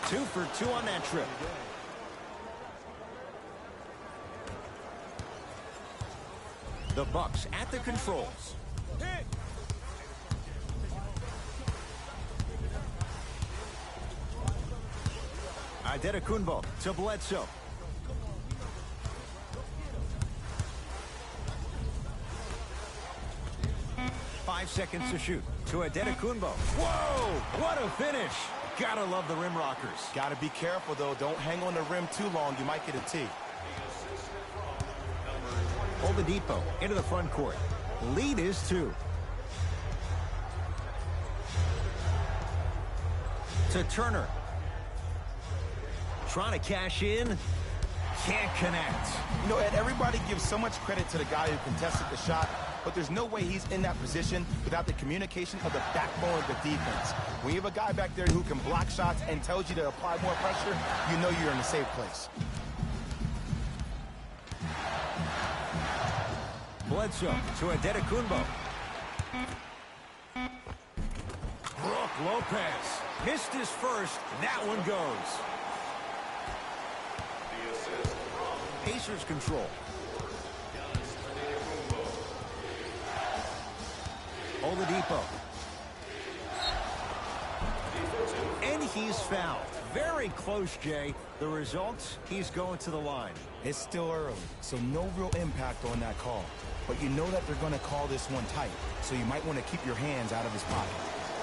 Two for 2 on that trip. The Bucks at the controls. Antetokounmpo to Bledsoe. Five seconds to shoot. To Antetokounmpo. Whoa! What a finish! Gotta love the rim rockers. Gotta be careful, though. Don't hang on the rim too long. You might get a tee. Oladipo into the front court. Lead is 2. To Turner. Trying to cash in. Can't connect. You know, Ed, everybody gives so much credit to the guy who contested the shot, but there's no way he's in that position without the communication of the backbone of the defense. When you have a guy back there who can block shots and tells you to apply more pressure, you know you're in a safe place. Bledsoe to Antetokounmpo. Brook Lopez missed his first. That one goes. Pacers control. Oladipo. And he's fouled. Very close, Jay. The result, he's going to the line. It's still early, so no real impact on that call. But you know that they're going to call this one tight, so you might want to keep your hands out of his pocket.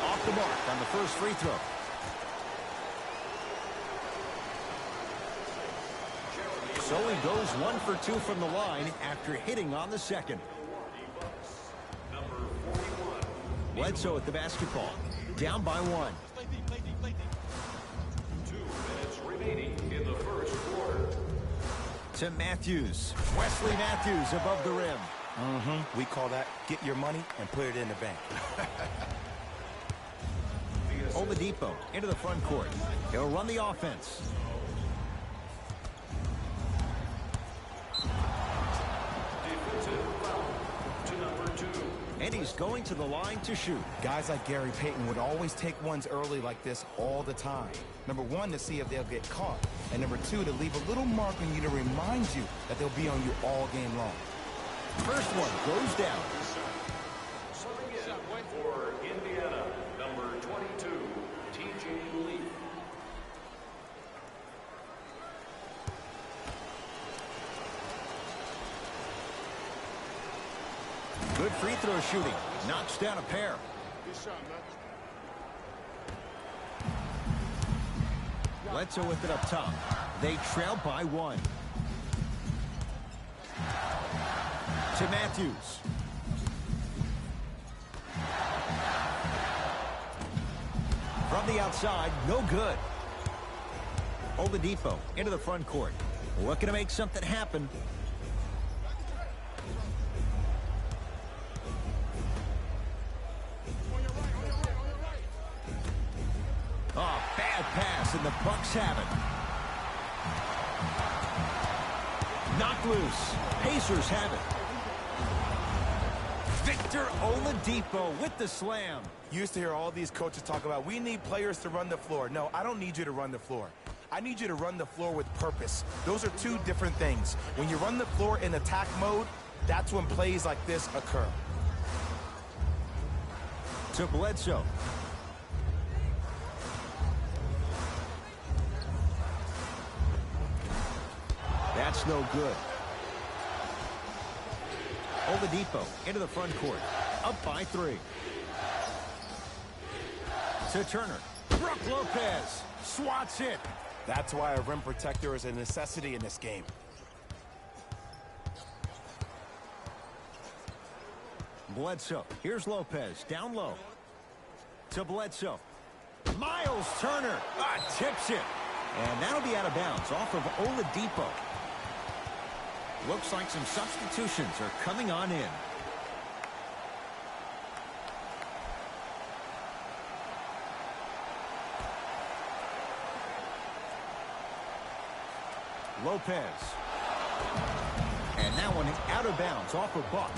Off the mark on the first free throw. So he goes 1 for 2 from the line after hitting on the second. Bledsoe with the basketball. Down by 1. 2 minutes remaining in the first quarter. To Matthews. Wesley Matthews above the rim. We call that get your money and put it in the bank. Oladipo into the front court. He'll run the offense. Defensive foul to number 2. And he's going to the line to shoot. Guys like Gary Payton would always take ones early like this all the time. Number 1, to see if they'll get caught. And number 2, to leave a little mark on you to remind you that they'll be on you all game long. First one goes down. Serving in for Indiana, number 22, T.J. Leaf. Good free throw shooting. Knocks down a pair. Good shot, man. Bledsoe with it up top. They trail by 1. To Matthews. From the outside, no good. Oladipo into the front court. Looking to make something happen. Oh, bad pass, and the Bucks have it. Knocked loose. Pacers have it. Victor Oladipo with the slam. You used to hear all these coaches talk about, we need players to run the floor. No, I don't need you to run the floor. I need you to run the floor with purpose. Those are two different things. When you run the floor in attack mode, that's when plays like this occur. To Bledsoe. That's no good. Oladipo into the front court. Up by 3. To Turner. Brook Lopez swats it. That's why a rim protector is a necessity in this game. Bledsoe. Here's Lopez. Down low. To Bledsoe. Miles Turner. Tips it. And that'll be out of bounds off of Oladipo. Looks like some substitutions are coming on in. Lopez. And that one out of bounds off of Buck.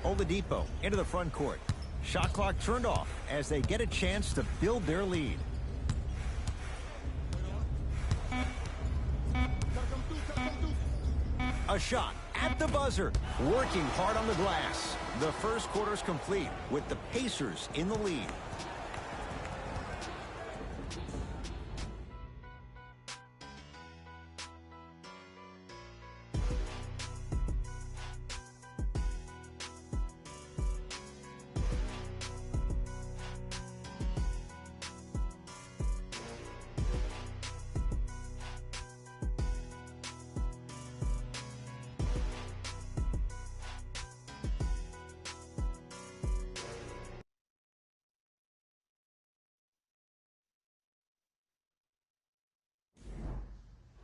Oladipo into the front court. Shot clock turned off as they get a chance to build their lead. A shot at the buzzer. Working hard on the glass. The first quarter's complete with the Pacers in the lead.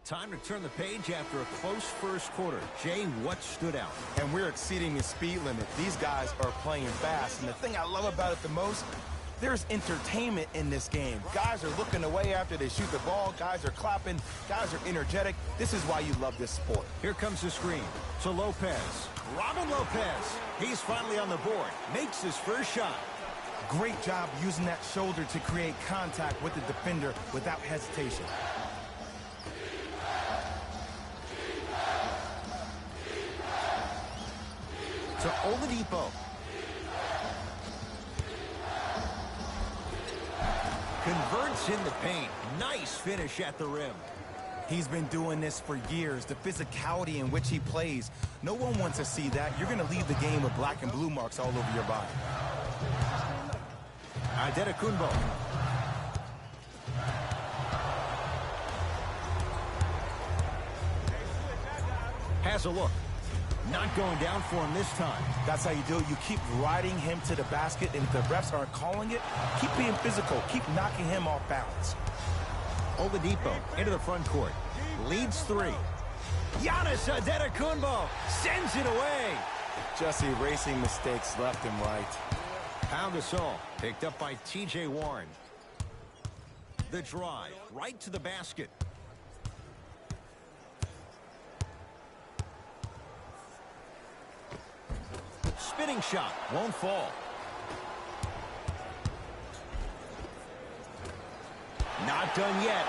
Time to turn the page after a close first quarter. Jay, what stood out? And we're exceeding the speed limit. These guys are playing fast. And the thing I love about it the most, there's entertainment in this game. Guys are looking away after they shoot the ball. Guys are clapping. Guys are energetic. This is why you love this sport. Here comes the screen to Lopez. Robin Lopez. He's finally on the board. Makes his first shot. Great job using that shoulder to create contact with the defender without hesitation. To Oladipo. Converts in the paint. Nice finish at the rim. He's been doing this for years. The physicality in which he plays. No one wants to see that. You're going to leave the game with black and blue marks all over your body. Antetokounmpo. Has a look. Not going down for him this time. That's how you do it. You keep riding him to the basket, and if the refs aren't calling it, keep being physical. Keep knocking him off balance. Oladipo into the front court. Leads 3. Giannis Antetokounmpo sends it away. Just erasing mistakes left and right. Pau Gasol picked up by T.J. Warren. The drive right to the basket. Spinning shot won't fall. Not done yet.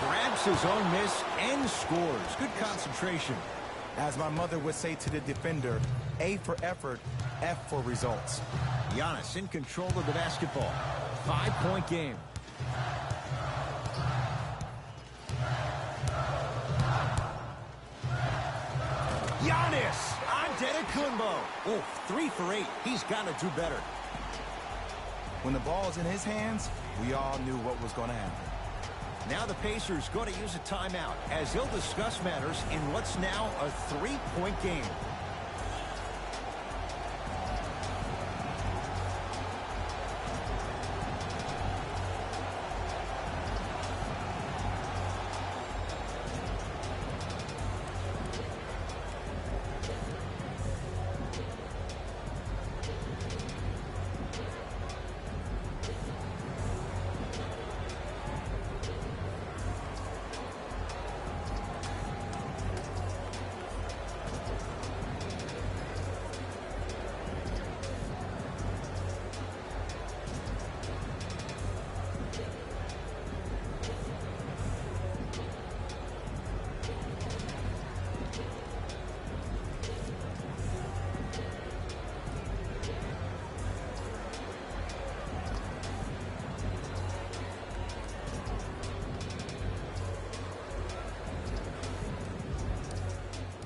Grabs his own miss and scores. Good concentration. As my mother would say to the defender, A for effort, F for results. Giannis in control of the basketball. 5-point game. Giannis Antetokounmpo. Oh, 3 for 8. He's got to do better. When the ball's in his hands, we all knew what was going to happen. Now the Pacers going to use a timeout as they'll discuss matters in what's now a 3-point game.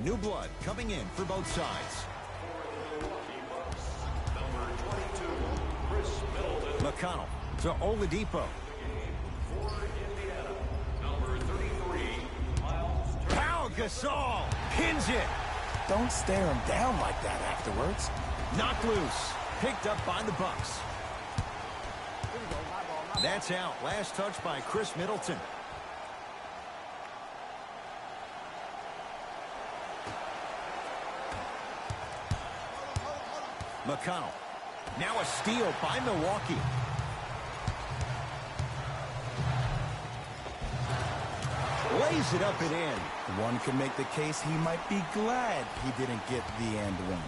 New blood coming in for both sides. McConnell to Oladipo. Pau Gasol pins it. Don't stare him down like that afterwards. Knocked loose. Picked up by the Bucks. That's out. Last touch by Chris Middleton. McConnell. Now a steal by Milwaukee. Lays it up and in. One could make the case he might be glad he didn't get the and one.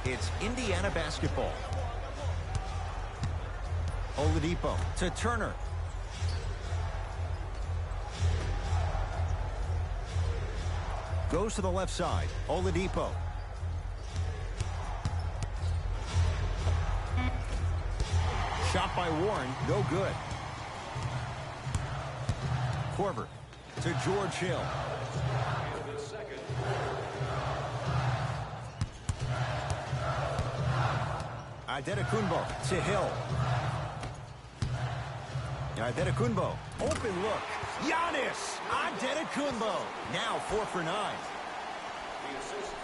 It's Indiana basketball. Oladipo to Turner. Goes to the left side. Oladipo. Shot by Warren, no good. Korver to George Hill. Antetokounmpo to Hill. Antetokounmpo, open look. Giannis Antetokounmpo, now 4 for 9.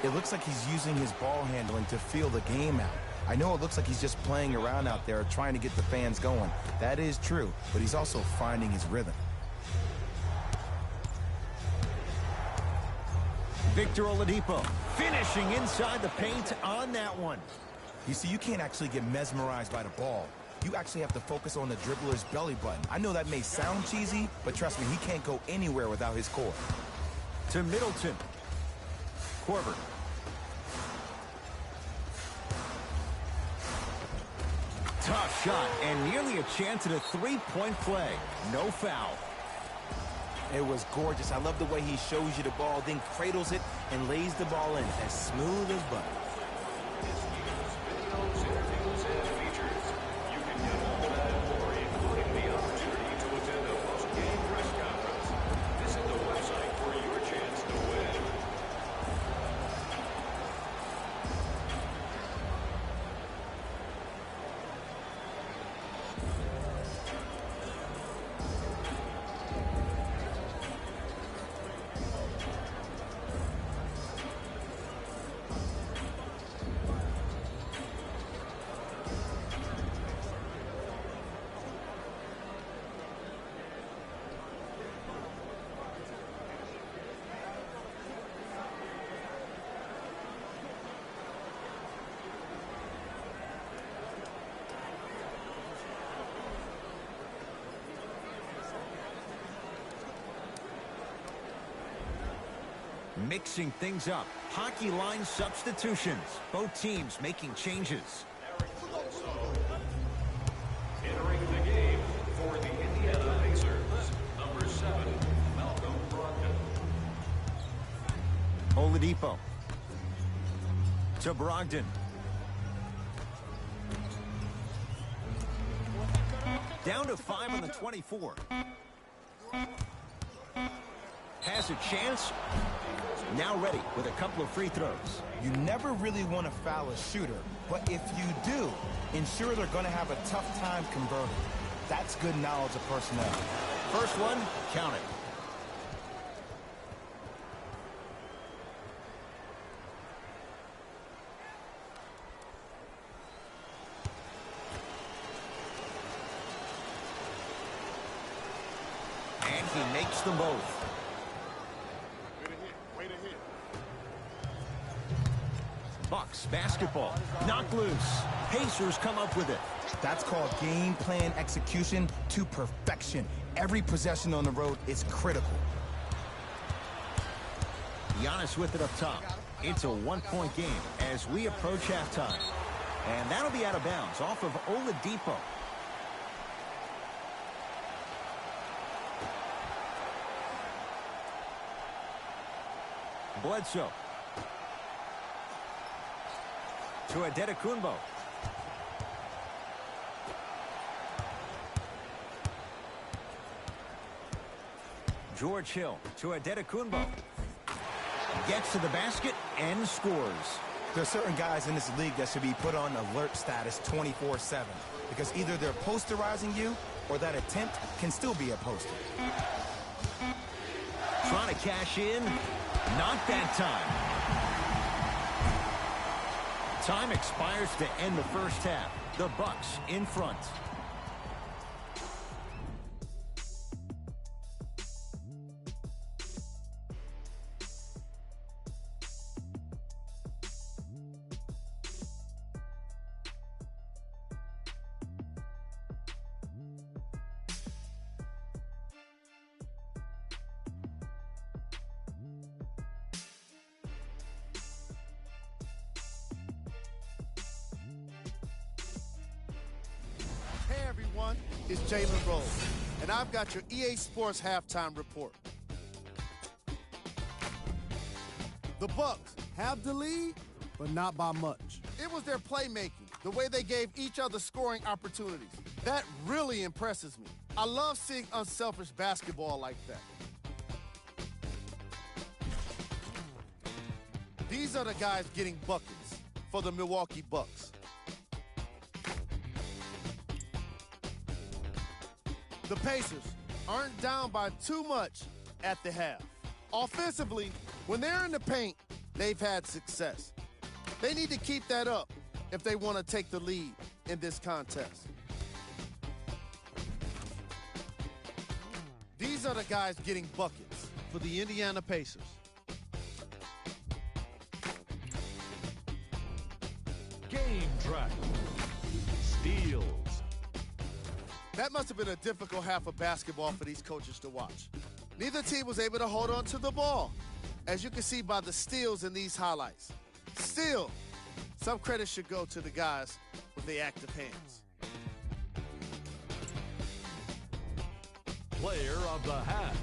It looks like he's using his ball handling to feel the game out. I know it looks like he's just playing around out there trying to get the fans going. That is true, but he's also finding his rhythm. Victor Oladipo finishing inside the paint on that one. You see, you can't actually get mesmerized by the ball. You actually have to focus on the dribbler's belly button. I know that may sound cheesy, but trust me, he can't go anywhere without his core. To Middleton. Korver. shot and nearly a chance at a three-point play. No foul. It was gorgeous. I love the way he shows you the ball, then cradles it and lays the ball in as smooth as butter. Videos, interviews, and features. You can get all that and more, including the opportunity to attend a post-game press conference. Visit the website for your chance to win. Mixing things up. Hockey line substitutions. Both teams making changes. Entering the game for the Indiana Pacers, number 7, Malcolm Brogdon. Oladipo. To Brogdon. Down to 5 on the 24. Has a chance. Now ready with a couple of free throws. You never really want to foul a shooter, but if you do, ensure they're going to have a tough time converting. That's good knowledge of personnel. First one, count it. And he makes them both. Bucks basketball. Knocked loose. Pacers come up with it. That's called game plan execution to perfection. Every possession on the road is critical. Giannis with it up top. It's a one-point game as we approach halftime. And that'll be out of bounds off of Oladipo. Bledsoe. To Adetokunbo. George Hill to Adetokunbo. Gets to the basket and scores. There are certain guys in this league that should be put on alert status 24/7 because either they're posterizing you or that attempt can still be a poster. Trying to cash in. Not that time. Time expires to end the first half. The Bucks in front. Hey everyone, it's Jalen Rose, and I've got your EA Sports halftime report. The Bucks have the lead, but not by much. It was their playmaking, the way they gave each other scoring opportunities. That really impresses me. I love seeing unselfish basketball like that. These are the guys getting buckets for the Milwaukee Bucks. The Pacers aren't down by too much at the half. Offensively, when they're in the paint, they've had success. They need to keep that up if they want to take the lead in this contest. These are the guys getting buckets for the Indiana Pacers. Game track. Steals. That must have been a difficult half of basketball for these coaches to watch. Neither team was able to hold on to the ball, as you can see by the steals in these highlights. Still, some credit should go to the guys with the active hands. player of the half.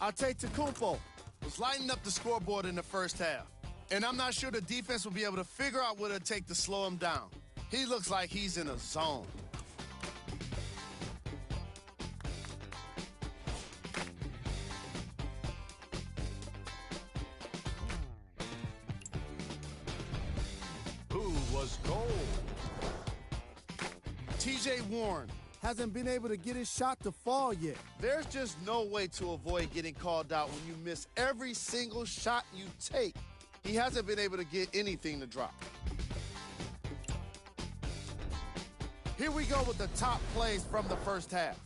I'll take Tecumpo. Was lighting up the scoreboard in the first half. And I'm not sure the defense will be able to figure out what it'll take to slow him down. He looks like he's in a zone. Who was cold? TJ Warren hasn't been able to get his shot to fall yet. There's just no way to avoid getting called out when you miss every single shot you take. He hasn't been able to get anything to drop. Here we go with the top plays from the first half.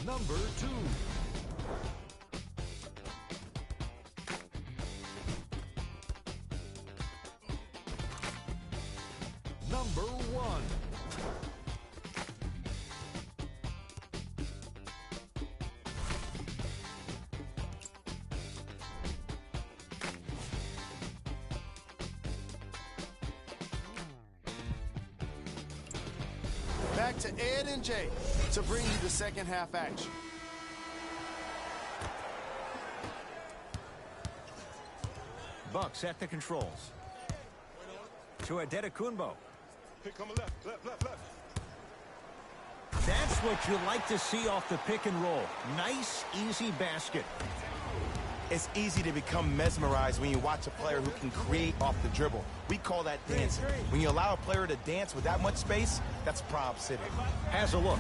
Number 2. Number 1. Back to Ed and Jay to bring you the second half action. Bucks at the controls. To Adetokunbo. Pick coming left. That's what you like to see off the pick and roll. Nice, easy basket. It's easy to become mesmerized when you watch a player who can create off the dribble. We call that dancing. When you allow a player to dance with that much space, that's Prob City. Has a look.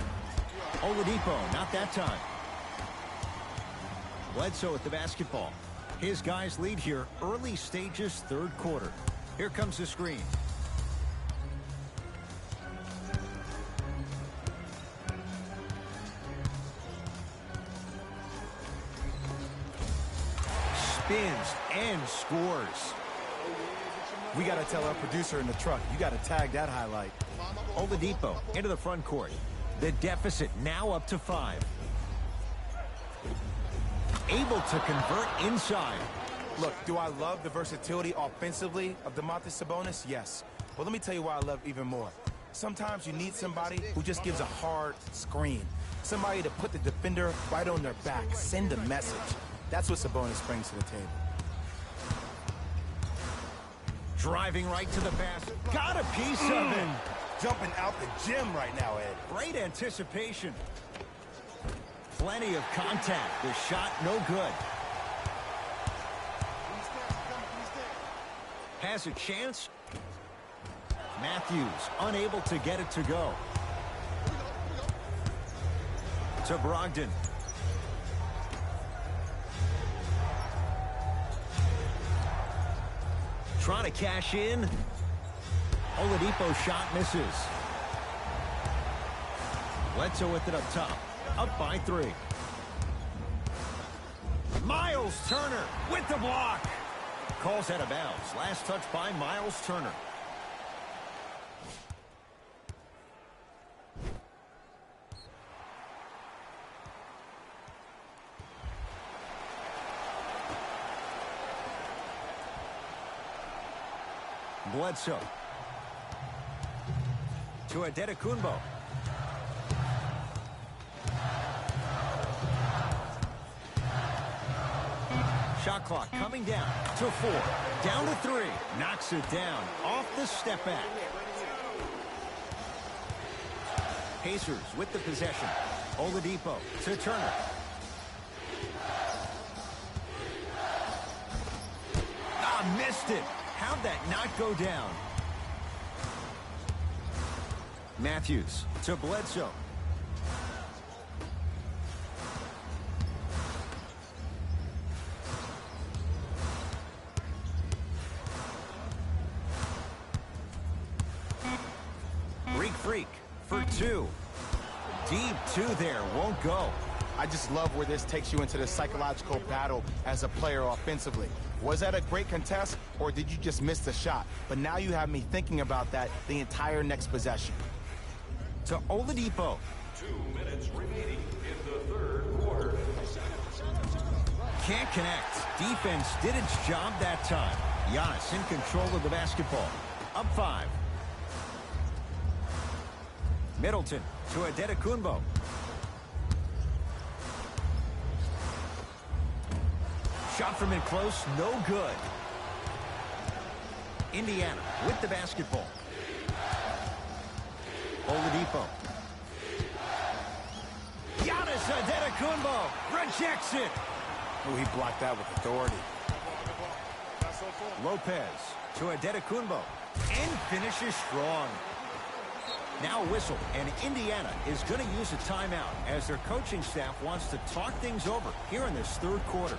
Oladipo, not that time. Bledsoe with the basketball. His guys lead here, early stages, third quarter. Here comes the screen. Spins and scores. We got to tell our producer in the truck, you got to tag that highlight. Oladipo into the front court. The deficit now up to 5. Able to convert inside. Look, do I love the versatility offensively of Domantas Sabonis? Yes. But let me tell you why I love even more. Sometimes you need somebody who just gives a hard screen. Somebody to put the defender right on their back. Send a message. That's what Sabonis brings to the table. Driving right to the basket. Got a piece of it. Jumping out the gym right now, Ed. Great anticipation. Plenty of contact. The shot no good. Has a chance. Matthews unable to get it to go. To Brogdon. Trying to cash in. Oladipo shot misses. Bledsoe with it up top. Up by 3. Miles Turner with the block. Calls out of bounds. Last touch by Miles Turner. Bledsoe. To Adetokunbo. Shot clock coming down to 4. Down to 3. Knocks it down off the step back. Pacers with the possession. Oladipo to Turner. Missed it. How'd that not go down? Matthews to Bledsoe. Freak for 2. Deep 2 there. Won't go. I just love where this takes you into the psychological battle as a player offensively. Was that a great contest, or did you just miss the shot? But now you have me thinking about that the entire next possession. To Oladipo. 2 minutes remaining in the third quarter. Can't connect. Defense did its job that time. Giannis in control of the basketball. Up 5. Middleton to Adetokunbo. Shot from in close, no good. Indiana with the basketball. Oladipo. Giannis Adetokunbo rejects it. Oh, he blocked that with authority. Lopez to Adetokunbo and finishes strong. Now a whistle, and Indiana is going to use a timeout as their coaching staff wants to talk things over here in this third quarter.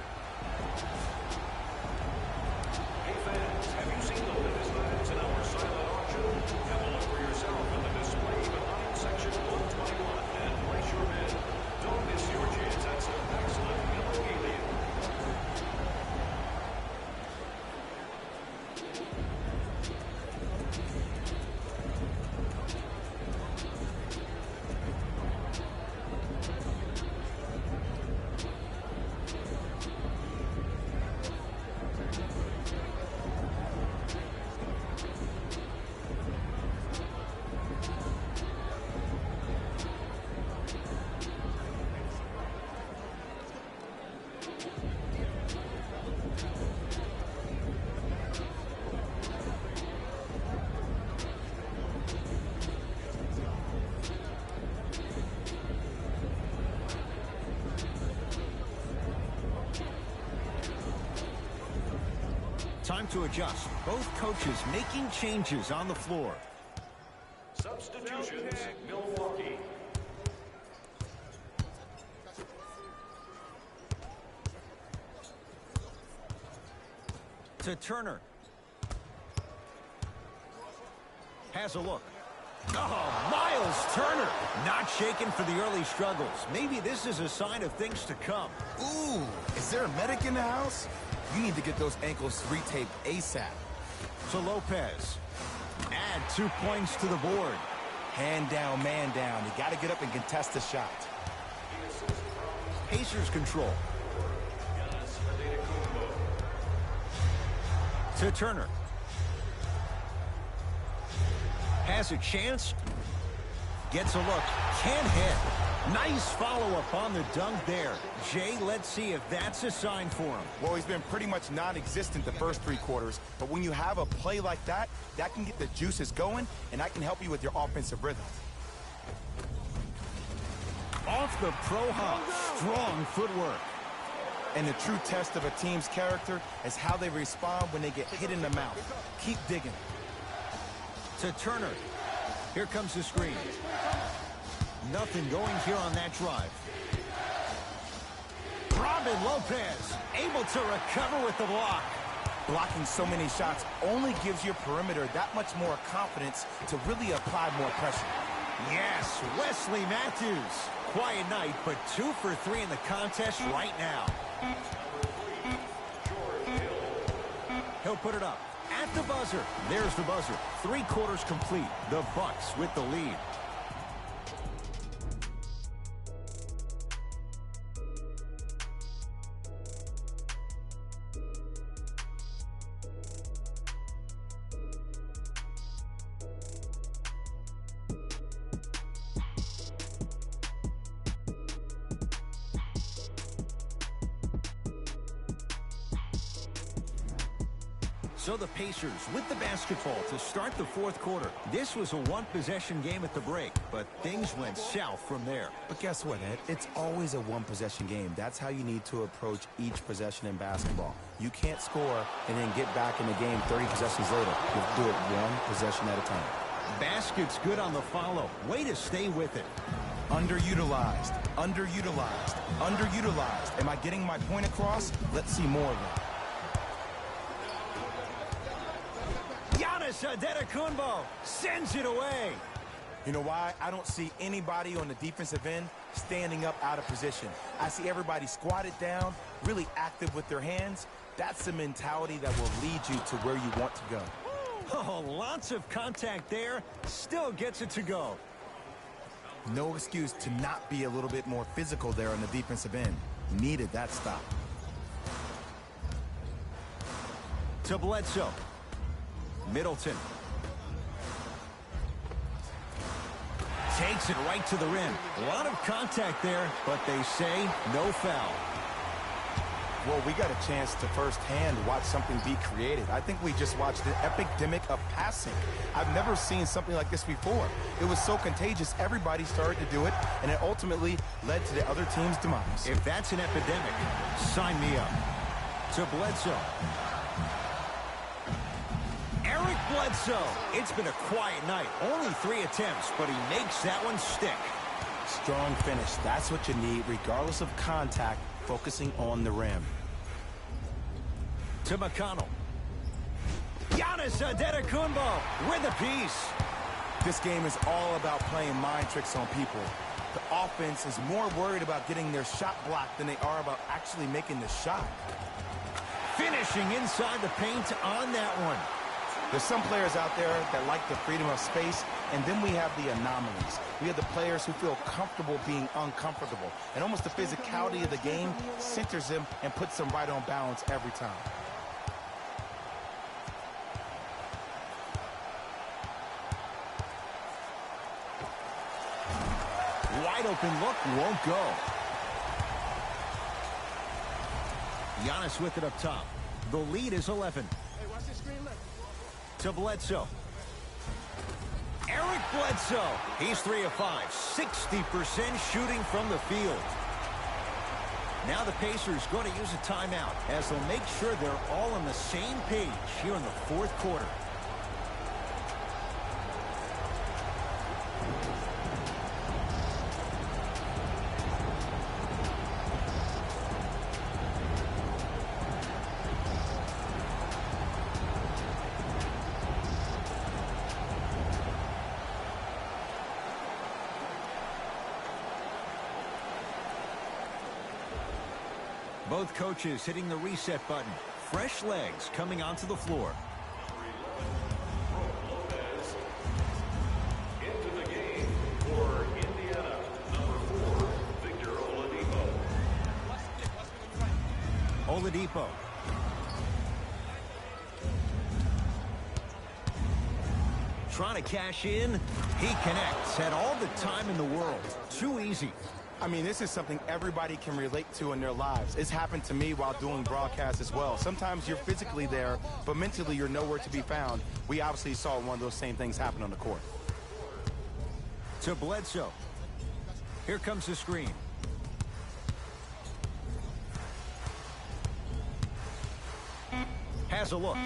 Hey fans, have you seen the latest items in our silent auction? Have a look for yourself in the display behind section 121 and place your bid. Don't miss your chance at some excellent memorabilia. Time to adjust. Both coaches making changes on the floor. Substitutions, Milwaukee. To Turner. Has a look. Oh, Miles Turner. Not shaken for the early struggles. Maybe this is a sign of things to come. Ooh, is there a medic in the house? You need to get those ankles retaped ASAP. To Lopez. Add 2 points to the board. Hand down, man down. You got to get up and contest the shot. Pacers control. To Turner. Has a chance. Gets a look. Can't hit. Nice follow-up on the dunk there. Jay, let's see if that's a sign for him. Well, he's been pretty much non-existent the first 3 quarters, but when you have a play like that, that can get the juices going, and that can help you with your offensive rhythm. Off the pro hop. Strong footwork. And the true test of a team's character is how they respond when they get hit in the mouth. Keep digging. To Turner. Here comes the screen. Nothing going here on that drive. Robin Lopez able to recover with the block. Blocking so many shots only gives your perimeter that much more confidence to really apply more pressure. Yes, Wesley Matthews. Quiet night, but 2 for 3 in the contest right now. He'll put it up at the buzzer. There's the buzzer. 3 quarters complete. The Bucks with the lead. So the Pacers with the basketball to start the fourth quarter. This was a one-possession game at the break, but things went south from there. But guess what, Ed? It's always a one-possession game. That's how you need to approach each possession in basketball. You can't score and then get back in the game 30 possessions later. You have to do it one possession at a time. Basket's good on the follow. Way to stay with it. Underutilized, underutilized, underutilized. Am I getting my point across? Let's see more of it. Giannis Adetokunbo sends it away. You know why? I don't see anybody on the defensive end standing up out of position. I see everybody squatted down, really active with their hands. That's the mentality that will lead you to where you want to go. Oh, lots of contact there. Still gets it to go. No excuse to not be a little bit more physical there on the defensive end. Needed that stop. To Bledsoe. Middleton. Takes it right to the rim. A lot of contact there, but they say no foul. Well, we got a chance to firsthand watch something be created. I think we just watched an epidemic of passing. I've never seen something like this before. It was so contagious, everybody started to do it, and it ultimately led to the other team's demise. If that's an epidemic, sign me up. To Bledsoe. Eric Bledsoe. It's been a quiet night. Only 3 attempts, but he makes that one stick. Strong finish. That's what you need, regardless of contact, focusing on the rim. To McConnell. Giannis Antetokounmpo with a piece. This game is all about playing mind tricks on people. The offense is more worried about getting their shot blocked than they are about actually making the shot. Finishing inside the paint on that one. There's some players out there that like the freedom of space, and then we have the anomalies. We have the players who feel comfortable being uncomfortable, and almost the physicality of the game centers them and puts them right on balance every time. Wide open look, won't go. Giannis with it up top. The lead is 11. Hey, watch this screen left. To Bledsoe. Eric Bledsoe. He's 3 of 5. 60% shooting from the field. Now the Pacers going to use a timeout as they'll make sure they're all on the same page here in the 4th quarter. Both coaches hitting the reset button. Fresh legs coming onto the floor. Into the game for Indiana, number 4, Victor Oladipo. Oladipo. Trying to cash in. He connects. Had all the time in the world. Too easy. I mean, this is something everybody can relate to in their lives. It's happened to me while doing broadcasts as well. Sometimes you're physically there, but mentally you're nowhere to be found. We obviously saw one of those same things happen on the court. To Bledsoe. Here comes the screen. Has a look.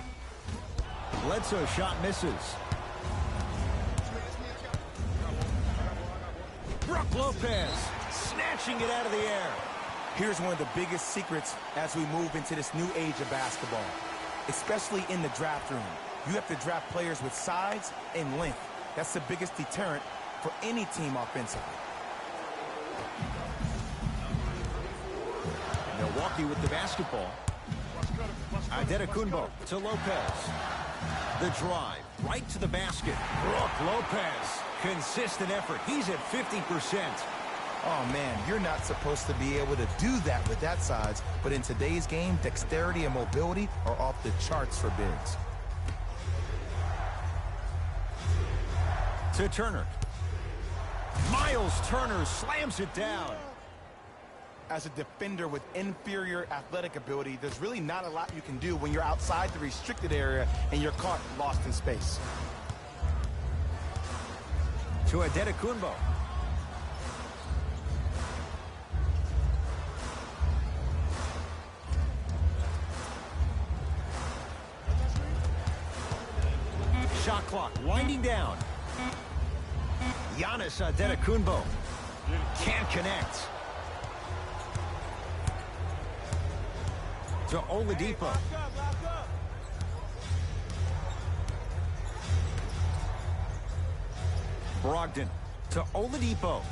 Bledsoe shot misses. Brook Lopez snatching it out of the air. Here's one of the biggest secrets as we move into this new age of basketball, especially in the draft room. You have to draft players with size and length. That's the biggest deterrent for any team offensively. Milwaukee with the basketball. Antetokounmpo to Lopez. The drive right to the basket. Brook Lopez. Consistent effort. He's at 50%. Oh, man, you're not supposed to be able to do that with that size, but in today's game, dexterity and mobility are off the charts for bigs. To Turner. Miles Turner slams it down. As a defender with inferior athletic ability, there's really not a lot you can do when you're outside the restricted area and you're caught lost in space. To Antetokounmpo. Shot clock winding down. Giannis Antetokounmpo can't connect. To Oladipo. Lock up. Brogdon to Oladipo.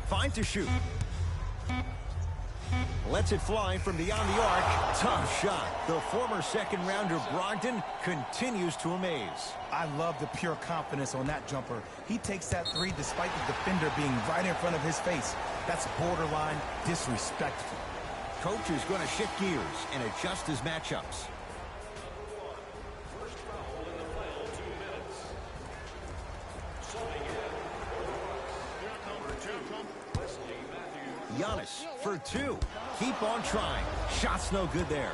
Fine to shoot. Lets it fly from beyond the arc. Tough shot. The former second-rounder Brogdon continues to amaze. I love the pure confidence on that jumper. He takes that three despite the defender being right in front of his face. That's borderline disrespectful. Coach is going to shift gears and adjust his matchups. Giannis for two. Keep on trying. Shot's no good there.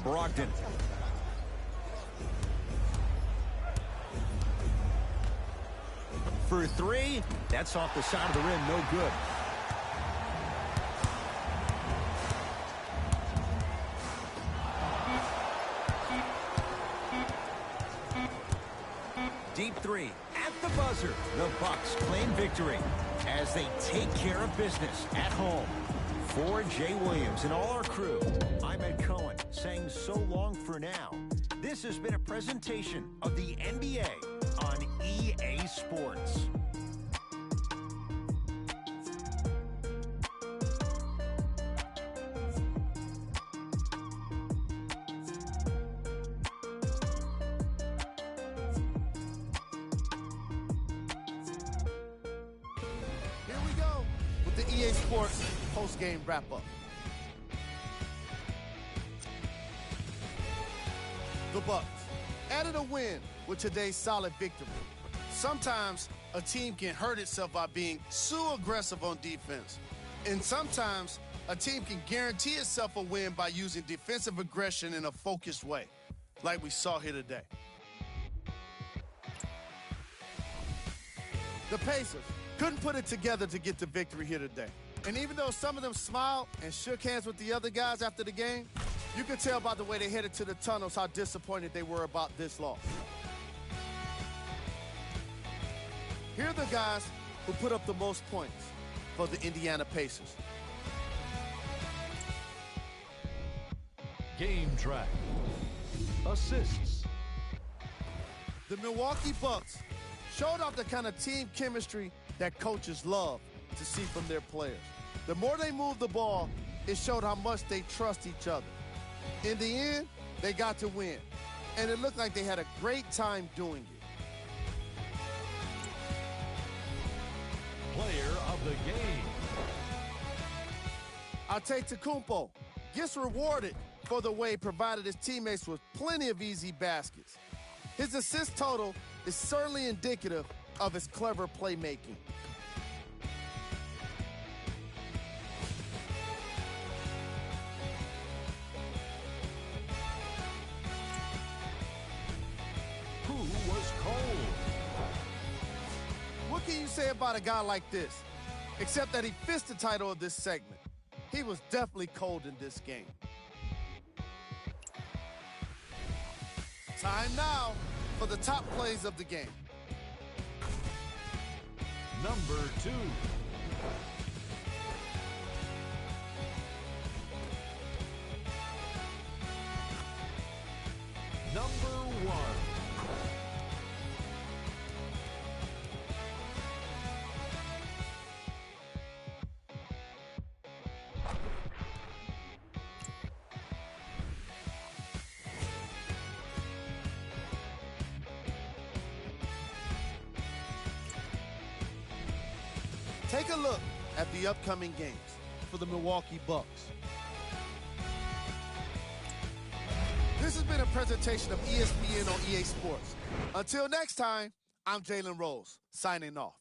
Brogdon. For three, that's off the side of the rim, no good. Deep three at the buzzer. The Bucks claim victory as they take care of business at home. For Jay Williams and all our crew, I'm Ed Cohen saying so long for now. This has been a presentation of the NBA on EA Sports. Here we go with the EA Sports post-game wrap-up. The Bucks added a win with today's solid victory. Sometimes a team can hurt itself by being so aggressive on defense. And sometimes a team can guarantee itself a win by using defensive aggression in a focused way, like we saw here today. The Pacers couldn't put it together to get the victory here today. And even though some of them smiled and shook hands with the other guys after the game, you could tell by the way they headed to the tunnels how disappointed they were about this loss. Here are the guys who put up the most points for the Indiana Pacers. Game track. Assists. The Milwaukee Bucks showed off the kind of team chemistry that coaches love to see from their players. The more they moved the ball, it showed how much they trust each other. In the end, they got to win, and it looked like they had a great time doing it. Player of the game. Antetokounmpo gets rewarded for the way he provided his teammates with plenty of easy baskets. His assist total is certainly indicative of his clever playmaking. Who was cold? What can you say about a guy like this? Except that he fits the title of this segment. He was definitely cold in this game. Time now for the top plays of the game. Number 2. Number 1. Take a look at the upcoming games for the Milwaukee Bucks. This has been a presentation of ESPN on EA Sports. Until next time, I'm Jalen Rose, signing off.